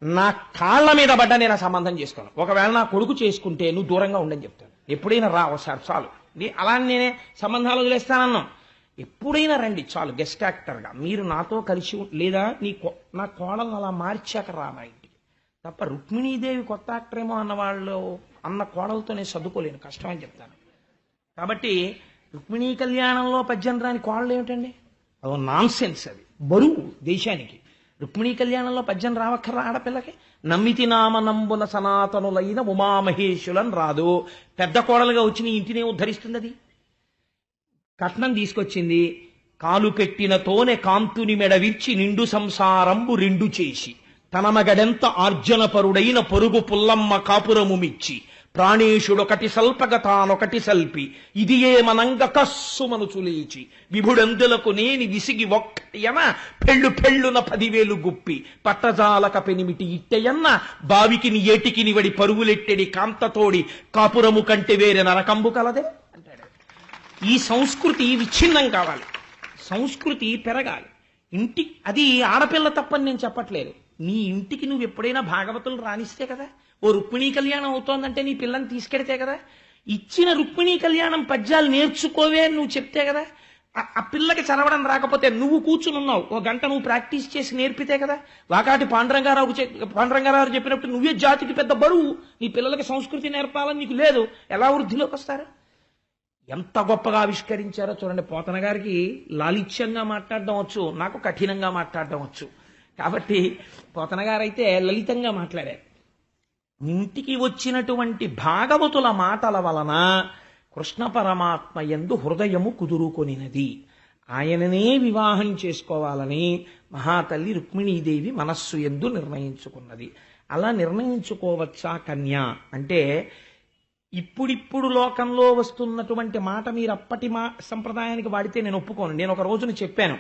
నా కాళ్ళ మీద పడ్డా నేను ఆ సంబంధం చేసుకోను. ఒకవేళ నా కొడుకు చేసుకుంటే నువ్వు దూరంగా ఉండని చెప్తాను. ఎప్పుడైనా రా ఒకసారి చాలు, అలా నేనే సంబంధాలు వదిలేస్తానన్నాం. ఎప్పుడైనా రండి చాలు గెస్ట్ యాక్టర్గా మీరు నాతో కలిసి, లేదా నా కోడలను అలా మార్చాక రా మా ఇంటికి తప్ప రుక్మిణీదేవి కొత్త యాక్టర్ ఏమో అన్న కోడలతో నేను చదువుకోలేను, కష్టం అని చెప్తాను. కాబట్టి రుక్మిణీ కళ్యాణంలో పద్యం రాని కోడలు ఏమిటండి? అదో నాన్ సెన్స్, అది బరువు దేశానికి. రుక్మిణీ కళ్యాణంలో పద్యం రావక్కర్రా ఆడపిల్లకి? నమ్మితి నామనంబున సనాతనులైన ఉమామహేశులను రాదు. పెద్ద కోడలుగా వచ్చి నీ ఇంటినే ఉద్ధరిస్తుంది. అది కట్నం తీసుకొచ్చింది, కాలు పెట్టినతోనే కాంతుని మెడ విర్చి నిండు సంసారంబు రెండు చేసి తన మగడెంత ఆర్జనపరుడైన పొరుగు పుల్లమ్మ కాపురము మిచ్చి ప్రాణేశుడొకటి సల్పగ తానొకటి సల్పి ఇది ఏమనంగ కస్సుమను చులేచి విభుడందులకు నేని విసిగి ఒక్కటియన పెళ్ళున 10,000 గుప్పి పట్టజాలక పెనిమిటి ఇట్టెయన్న బావికిని ఏటికిని వడి పరుగులెట్టెడి కాంతతోడి కాపురము కంటే వేరే నరకంబు కలదే అంటాడు. ఈ సంస్కృతి విచ్ఛిన్నం కావాలి. సంస్కృతి పెరగాలి. అది ఆడపిల్ల తప్పని నేను చెప్పట్లేదు. నీ ఇంటికి నువ్వు ఎప్పుడైనా భాగవతులు రాణిస్తే కదా. ఓ రుక్మిణీ కళ్యాణం అవుతోందంటే నీ పిల్లని తీసుకెడితే కదా. ఇచ్చిన రుక్మిణీ కళ్యాణం పద్యాలు నేర్చుకోవే నువ్వు చెప్తే కదా. ఆ పిల్లకి చదవడం రాకపోతే నువ్వు కూర్చుని ఉన్నావు, ఓ గంట నువ్వు ప్రాక్టీస్ చేసి నేర్పితే కదా. వాకాటి పాండురంగారావు చెప్పినప్పుడు నువ్వే జాతికి పెద్ద బరువు, నీ పిల్లలకి సంస్కృతి నేర్పాలని నీకు లేదు, ఎలా వృద్ధిలోకి వస్తారు? ఎంత గొప్పగా ఆవిష్కరించారో చూడండి. పోతన గారికి లాలిత్యంగా మాట్లాడడం వచ్చు, నాకు కఠినంగా మాట్లాడడం వచ్చు. కాబట్టి పోతన గారైతే లలితంగా మాట్లాడారు. ఇంటికి వచ్చినటువంటి భాగవతుల మాటల వలన కృష్ణ పరమాత్మ యందు హృదయము కుదురుకొనినది. ఆయననే వివాహం చేసుకోవాలని మహాతల్లి రుక్మిణీదేవి మనస్సు యందు నిర్ణయించుకున్నది. అలా నిర్ణయించుకోవచ్చా కన్య అంటే, ఇప్పుడిప్పుడు లోకంలో వస్తున్నటువంటి మాట మీరు అప్పటి సంప్రదాయానికి వాడితే నేను ఒప్పుకోను. నేను ఒక రోజున చెప్పాను,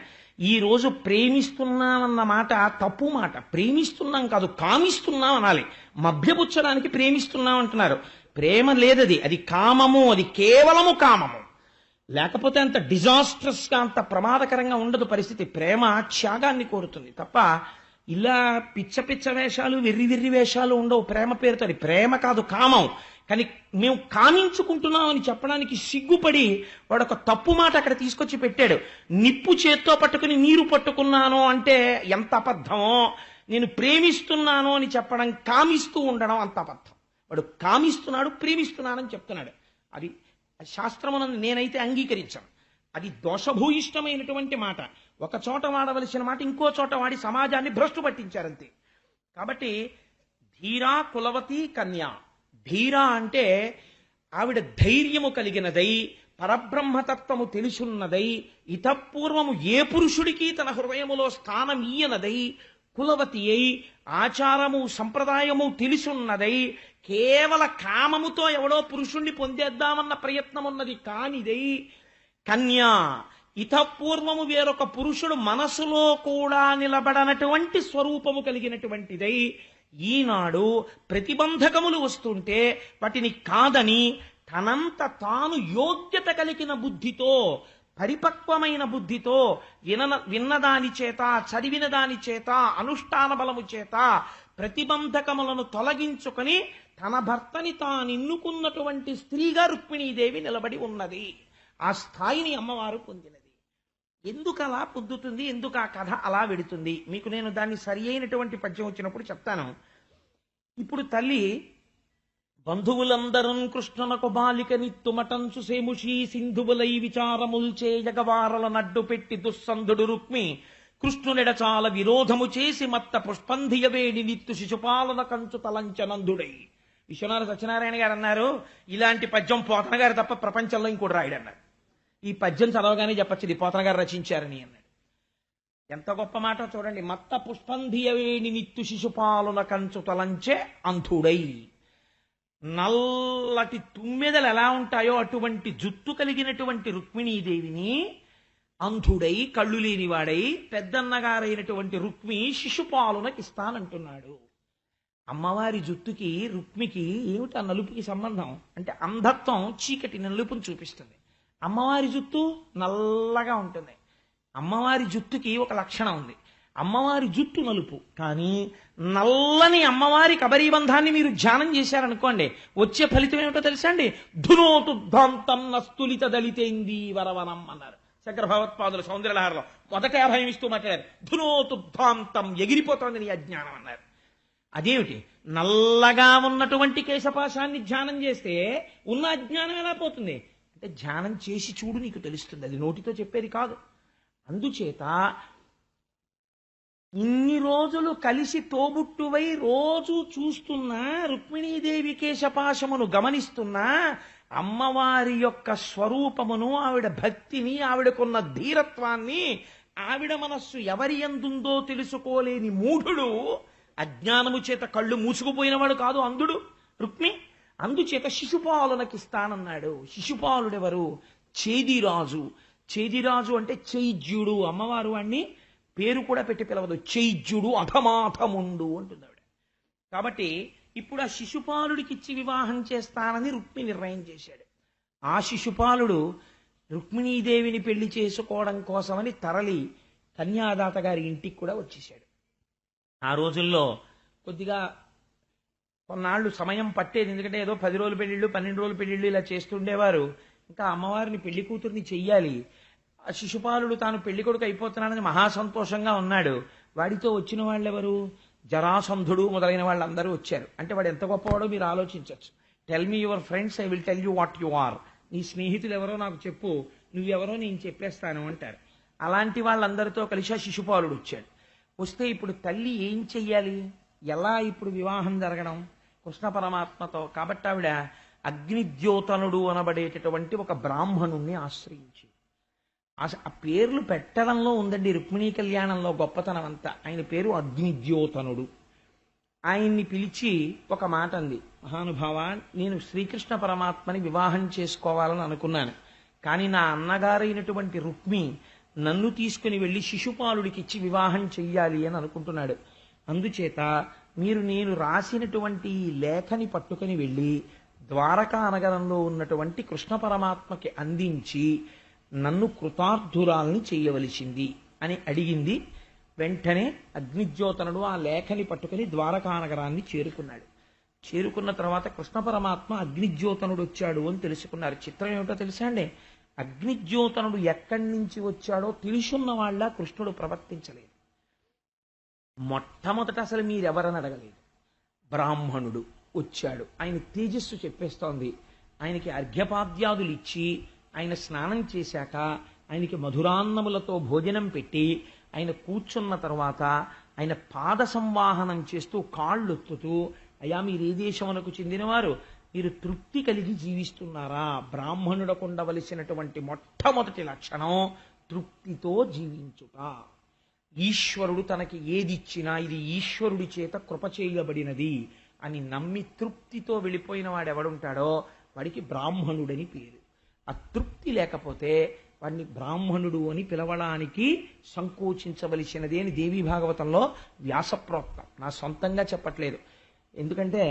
ఈ రోజు ప్రేమిస్తున్నామన్న మాట తప్పు మాట. ప్రేమిస్తున్నాం కాదు, కామిస్తున్నాం అనాలి. మభ్యపుచ్చడానికి ప్రేమిస్తున్నాం అంటున్నారు. ప్రేమ లేదది, అది కామము, అది కేవలము కామము. లేకపోతే అంత డిజాస్ట్రస్ గా అంత ప్రమాదకరంగా ఉండదు పరిస్థితి. ప్రేమ త్యాగాన్ని కోరుతుంది తప్ప ఇలా పిచ్చ పిచ్చ వేషాలు, వెర్రి వేషాలు ఉండవు ప్రేమ పేరుతో. అది ప్రేమ కాదు, కామం. కానీ మేము కామించుకుంటున్నాం అని చెప్పడానికి సిగ్గుపడి వాడు ఒక తప్పు మాట అక్కడ తీసుకొచ్చి పెట్టాడు. నిప్పు చేత్తో పట్టుకుని నీరు పట్టుకున్నాను అంటే ఎంత అబద్ధమో, నేను ప్రేమిస్తున్నాను అని చెప్పడం, కామిస్తూ ఉండడం అంత అబద్ధం. వాడు కామిస్తున్నాడు, ప్రేమిస్తున్నానని చెప్తున్నాడు. అది శాస్త్రమునందు నేనైతే అంగీకరించాను. అది దోషభూయిష్టమైనటువంటి మాట. ఒక చోట వాడవలసిన మాట ఇంకో చోట వాడి సమాజాన్ని భ్రష్టు పట్టించారంతే. కాబట్టి ధీరా కులవతి కన్య. ధీరా అంటే ఆవిడ ధైర్యము కలిగినదై, పరబ్రహ్మతత్వము తెలుసున్నదై, ఇతపూర్వము ఏ పురుషుడికి తన హృదయములో స్థానం ఇయ్యనదై, కులవతి అయి, ఆచారము సంప్రదాయము తెలుసున్నదై, కేవల కామముతో ఎవడో పురుషుణ్ణి పొందేద్దామన్న ప్రయత్నం ఉన్నది కానిదై కన్యా. ఇతపూర్వము వేరొక పురుషుడు మనసులో కూడా నిలబడనటువంటి స్వరూపము కలిగినటువంటిదై, ఈనాడు ప్రతిబంధకములు వస్తుంటే వాటిని కాదని తనంత తాను యోగ్యత కలిగిన బుద్ధితో, పరిపక్వమైన బుద్ధితో, విన్నదాని చేత, చదివిన దాని చేత, అనుష్ఠాన బలము చేత ప్రతిబంధకములను తొలగించుకొని తన భర్తని తానిన్నుకున్నటువంటి స్త్రీగా రుక్మిణీదేవి నిలబడి ఉన్నది. ఆ స్థాయిని అమ్మవారు పొందినది. ఎందుకు అలా పొందుతుంది, ఎందుకు ఆ కథ అలా వెడుతుంది, మీకు నేను దాన్ని సరి అయినటువంటి పద్యం వచ్చినప్పుడు చెప్తాను. ఇప్పుడు తల్లి బంధువులందరూ కృష్ణనకు బాలిక నిత్తుమటంచు సేముషీ సింధువులై విచారముల్చే జగవారల నడ్డు పెట్టి దుస్సంధుడు రుక్మి కృష్ణునెడ చాలా విరోధము చేసి మత్త పుష్పంధియ వేడి నిత్తు శిశుపాలన కంచు తలంచనందుడై. విశ్వనాథ సత్యనారాయణ గారు అన్నారు, ఇలాంటి పద్యం పోతన గారు తప్ప ప్రపంచంలో ఇంకోటి రాయడన్నారు. ఈ పద్యం చదవగానే చెప్పచ్చు ఇది పోతన గారు రచించారని అన్నాడు. ఎంత గొప్ప మాట చూడండి. మత్త పుష్పంధియ వేడి నిత్తు శిశుపాలన కంచు తలంచే అంధుడై. నల్లటి తుమ్మెదలు ఎలా ఉంటాయో అటువంటి జుట్టు కలిగినటువంటి రుక్మిణీదేవిని అంధుడై, కళ్ళు లేనివాడై, పెద్దన్నగారైనటువంటి రుక్మి శిశుపాలునకి ఇస్తానంటున్నాడు. అమ్మవారి జుట్టుకి రుక్మికి ఏమిటి ఆ నలుపుకి సంబంధం అంటే, అంధత్వం చీకటి నలుపుని చూపిస్తుంది. అమ్మవారి జుట్టు నల్లగా ఉంటుంది. అమ్మవారి జుట్టుకి ఒక లక్షణం ఉంది, అమ్మవారి జుట్టు నలుపు. కానీ నల్లని అమ్మవారి కబరీబంధాన్ని మీరు ధ్యానం చేశారనుకోండి, వచ్చే ఫలితం ఏమిటో తెలుసా అండి? ధునోతుద్ధాంతం నస్తులిత దళితేంది వరవనం అన్నారు శంకర భగవత్పాదుల సౌందర్యలహరిలో. మొదట అభయం ఇస్తూ మాట్లాడారు. ధునోతుద్ధాంతం, ఎగిరిపోతోంది నీ అజ్ఞానం అన్నారు. అదేమిటి? నల్లగా ఉన్నటువంటి కేశపాశాన్ని ధ్యానం చేస్తే ఉన్న అజ్ఞానం ఎలా పోతుంది అంటే, ధ్యానం చేసి చూడు నీకు తెలుస్తుంది, అది నోటితో చెప్పేది కాదు. అందుచేత ఇన్ని రోజులు కలిసి తోబుట్టువై రోజు చూస్తున్నా, రుక్మిణీదేవి కేశపాశమును గమనిస్తున్నా, అమ్మవారి యొక్క స్వరూపమును, ఆవిడ భక్తిని, ఆవిడకున్న ధీరత్వాన్ని, ఆవిడ మనస్సు ఎవరి యందుందో తెలుసుకోలేని మూఢుడు, అజ్ఞానము చేత కళ్ళు మూసుకుపోయినవాడు కాదు అంధుడు రుక్మి. అందుచేత శిశుపాలునకిస్తానన్నాడు. శిశుపాలుడెవరు? చేదిరాజు. చేదిరాజు అంటే చైజ్యుడు. అమ్మవారు వాణ్ణి పేరు కూడా పెట్టి పిలవదు, చైజ్యుడు, అధమాధముండు అంటుంది ఆవిడ. కాబట్టి ఇప్పుడు ఆ శిశుపాలుడికిచ్చి వివాహం చేస్తానని రుక్మి నిర్ణయం చేశాడు. ఆ శిశుపాలుడు రుక్మిణీదేవిని పెళ్లి చేసుకోవడం కోసమని తరలి కన్యాదాత గారి ఇంటికి కూడా వచ్చేశాడు. ఆ రోజుల్లో కొద్దిగా కొన్నాళ్ళు సమయం పట్టేది, ఎందుకంటే ఏదో 10 రోజుల పెళ్లిళ్ళు 12 రోజుల పెళ్లిళ్ళు ఇలా చేస్తుండేవారు. ఇంకా అమ్మవారిని పెళ్లి కూతుర్ని చెయ్యాలి. ఆ శిశుపాలుడు తాను పెళ్లి కొడుకు అయిపోతున్నాడని మహాసంతోషంగా ఉన్నాడు. వాడితో వచ్చిన వాళ్ళెవరు? జరాసంధుడు మొదలైన వాళ్ళందరూ వచ్చారు. అంటే వాడు ఎంత గొప్పవాడో మీరు ఆలోచించవచ్చు. Tell me your friends, I will tell you what you are. నీ స్నేహితులు ఎవరో నాకు చెప్పు, నువ్వెవరో నేను చెప్పేస్తాను అంటారు. అలాంటి వాళ్ళందరితో కలిసి ఆ శిశుపాలుడు వచ్చాడు. వస్తే ఇప్పుడు తల్లి ఏం చెయ్యాలి? ఎలా ఇప్పుడు వివాహం జరగడం కృష్ణ పరమాత్మతో? కాబట్టి ఆవిడ అగ్నిద్యోతనుడు అనబడేటటువంటి ఒక బ్రాహ్మణుణ్ణి ఆశ్రయించి, ఆ పేర్లు పెట్టడంలో ఉందండి రుక్మిణీ కళ్యాణంలో గొప్పతనం అంతా. ఆయన పేరు అగ్నిద్యోతనుడు. ఆయన్ని పిలిచి ఒక మాట అంది, మహానుభావ, నేను శ్రీకృష్ణ పరమాత్మని వివాహం చేసుకోవాలని అనుకున్నాను. కానీ నా అన్నగారైనటువంటి రుక్మి నన్ను తీసుకుని వెళ్లి శిశుపాలుడికి ఇచ్చి వివాహం చెయ్యాలి అని అనుకుంటున్నాడు. అందుచేత మీరు నేను రాసినటువంటి ఈ లేఖని పట్టుకుని వెళ్ళి ద్వారకా నగరంలో ఉన్నటువంటి కృష్ణ పరమాత్మకి అందించి నన్ను కృతార్థురాల్ని చెయ్యవలసింది అని అడిగింది. వెంటనే అగ్నిజ్యోతనుడు ఆ లేఖని పట్టుకుని ద్వారకా నగరాన్ని చేరుకున్నాడు. చేరుకున్న తర్వాత కృష్ణ పరమాత్మ అగ్నిజ్యోతనుడు వచ్చాడు అని తెలుసుకున్నారు. చిత్రం ఏమిటో తెలుసా అండి? అగ్నిజ్యోతనుడు ఎక్కడి నుంచి వచ్చాడో తెలుసున్న వాళ్ళ కృష్ణుడు ప్రవర్తించలేదు. మొట్టమొదట అసలు మీరెవరని అడగలేదు. బ్రాహ్మణుడు వచ్చాడు, ఆయన తేజస్సు చెప్పేస్తోంది. ఆయనకి అర్ఘ్యపాద్యాదులు ఇచ్చి ఆయన స్నానం చేశాక ఆయనకి మధురాన్నములతో భోజనం పెట్టి ఆయన కూర్చున్న తర్వాత ఆయన పాద సంవాహనం చేస్తూ కాళ్ళొత్తుతూ, అయ్యా మీరు ఏ దేశమునకు చెందినవారు, మీరు తృప్తి కలిగి జీవిస్తున్నారా? బ్రాహ్మణుడకు ఉండవలసినటువంటి మొట్టమొదటి లక్షణం తృప్తితో జీవించుట. ఈశ్వరుడు తనకి ఏదిచ్చినా ఇది ఈశ్వరుడి చేత కృప చేయబడినది అని నమ్మి తృప్తితో వెళ్ళిపోయిన వాడు ఎవడుంటాడో వాడికి బ్రాహ్మణుడని పేరు. ఆ తృప్తి లేకపోతే వాడిని బ్రాహ్మణుడు అని పిలవడానికి సంకోచించవలసినది అని దేవీ భాగవతంలో వ్యాసప్రోక్తం. నా సొంతంగా చెప్పట్లేదు. ఎందుకంటే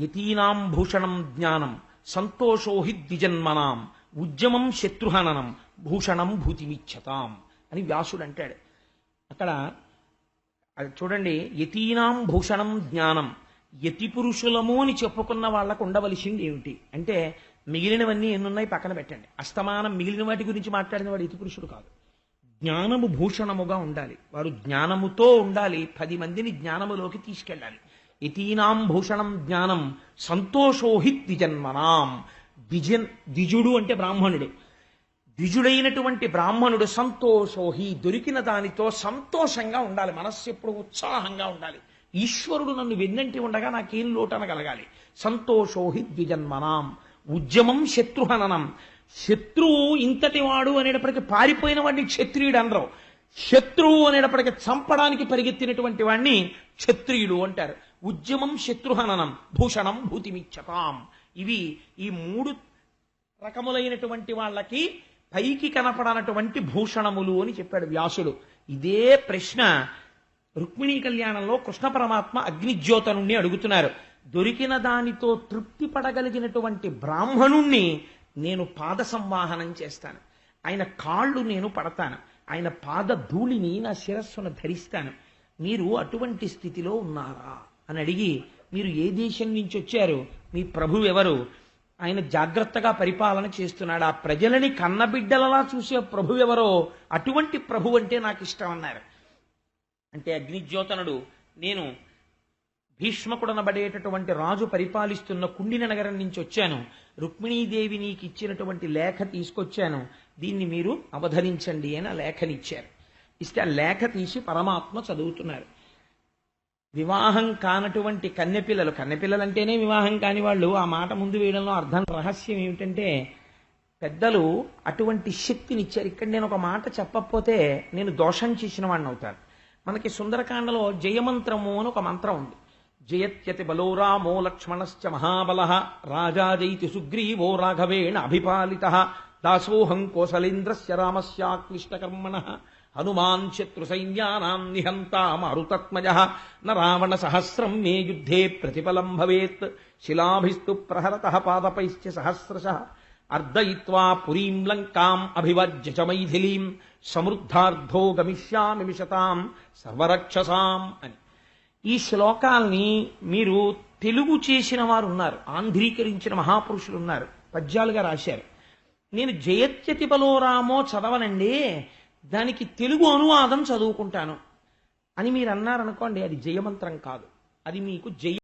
యతీనాం భూషణం జ్ఞానం సంతోషోహి ద్విజన్మనాం ఉద్యమం శత్రుహననం భూషణం భూతిమిచ్చతాం అని వ్యాసుడు అంటాడు. అక్కడ అది చూడండి, యతీనాం భూషణం జ్ఞానం, యతి పురుషులము అని చెప్పుకున్న వాళ్ళకు ఉండవలసింది ఏమిటి అంటే, మిగిలినవన్నీ ఎన్నున్నాయి పక్కన పెట్టండి. అస్తమానం మిగిలిన వాటి గురించి మాట్లాడిన వాడు యతి పురుషుడు కాదు. జ్ఞానము భూషణముగా ఉండాలి. వారు జ్ఞానముతో ఉండాలి, 10 మందిని జ్ఞానములోకి తీసుకెళ్ళాలి. యతీనాం భూషణం జ్ఞానం సంతోషోహి ద్విజన్మనాం. ద్విజుడు అంటే బ్రాహ్మణుడు. ద్విజుడైనటువంటి బ్రాహ్మణుడు సంతోషోహి, దొరికిన దానితో సంతోషంగా ఉండాలి. మనస్సు ఎప్పుడు ఉత్సాహంగా ఉండాలి. ఈశ్వరుడు నన్ను వెన్నంటి ఉండగా నాకేం లోటనగలగాలి. సంతోషోహి ద్విజన్మనాం ఉద్యమం శత్రుహననం. శత్రువు ఇంతటి వాడు అనేటప్పటికీ పారిపోయిన వాడిని క్షత్రియుడు అనరు. శత్రువు అనేటప్పటికీ చంపడానికి పరిగెత్తినటువంటి వాడిని క్షత్రియుడు అంటారు. ఉద్యమం శత్రుహననం భూషణం భూతిమిచ్చతాం. ఇవి ఈ 3 రకములైనటువంటి వాళ్ళకి పైకి కనపడనటువంటి భూషణములు అని చెప్పాడు వ్యాసుడు. ఇదే ప్రశ్న రుక్మిణీ కళ్యాణంలో కృష్ణ పరమాత్మ అగ్నిజ్యోతనుణ్ణి అడుగుతున్నారు. దొరికిన దానితో తృప్తి పడగలిగినటువంటి బ్రాహ్మణుణ్ణి నేను పాద సంవాహనం చేస్తాను, ఆయన కాళ్ళు నేను పడతాను, ఆయన పాద ధూళిని నా శిరస్సును ధరిస్తాను. మీరు అటువంటి స్థితిలో ఉన్నారా అని అడిగి, మీరు ఏ దేశం నుంచి వచ్చారు, మీ ప్రభు ఎవరు, ఆయన జాగ్రత్తగా పరిపాలన చేస్తున్నాడు, ఆ ప్రజలని కన్నబిడ్డలలా చూసే ప్రభు ఎవరో అటువంటి ప్రభు అంటే నాకు ఇష్టం అన్నారు. అంటే అగ్నిజ్యోతనుడు, నేను భీష్మకుడనబడేటటువంటి రాజు పరిపాలిస్తున్న కుండిన నగరం నుంచి వచ్చాను, రుక్మిణీదేవి నీకు ఇచ్చినటువంటి లేఖ తీసుకొచ్చాను, దీన్ని మీరు అవధరించండి అని ఆ లేఖనిచ్చారు. ఇస్తే ఆ లేఖ తీసి పరమాత్మ చదువుతున్నారు. వివాహం కానటువంటి కన్నెపిల్లలంటేనే వివాహం కాని వాళ్ళు, ఆ మాట ముందు వేయడంలో అర్థం రహస్యం ఏమిటంటే, పెద్దలు అటువంటి శక్తినిచ్చారు. ఇక్కడ నేను ఒక మాట చెప్పకపోతే నేను దోషం చేసిన వాడిని అవుతాను. మనకి సుందరకాండలో జయమంత్రము అని ఒక మంత్రం ఉంది. జయత్యతి బలో రామో లక్ష్మణశ్చ మహాబల రాజా జైతి సుగ్రీవో రాఘవేణ అభిపాలిత దాసోహం కోసలేంద్రస్య రామస్యాక్లిష్టకర్మణ హనుమాన్ శత్రు సైన్యానాం నిహంతా మారుతత్మజ న రావణ సహస్రం మే యుద్ధే ప్రతిఫలం భవేత్ శిలాభిస్తు ప్రహరత పాదపైశ్చ సహస్రశ అర్ధయిత్వా పురీం లంకాం అభివర్జ్య చ మైథిలీం సమృద్ధార్థో గమిష్యామి విశతాం సర్వరక్షసాం అని. ఈ శ్లోకాల్ని మీరు తెలుగు చేసిన వారు ఉన్నారు, ఆంధ్రీకరించిన మహాపురుషులు ఉన్నారు, పద్యాలుగా రాశారు. నేను జయత్యతి బలోరామో చదవనండి, దానికి తెలుగు అనువాదం చదువుకుంటాను అని మీరు అన్నారనుకోండి, అది జయమంత్రం కాదు, అది మీకు జయ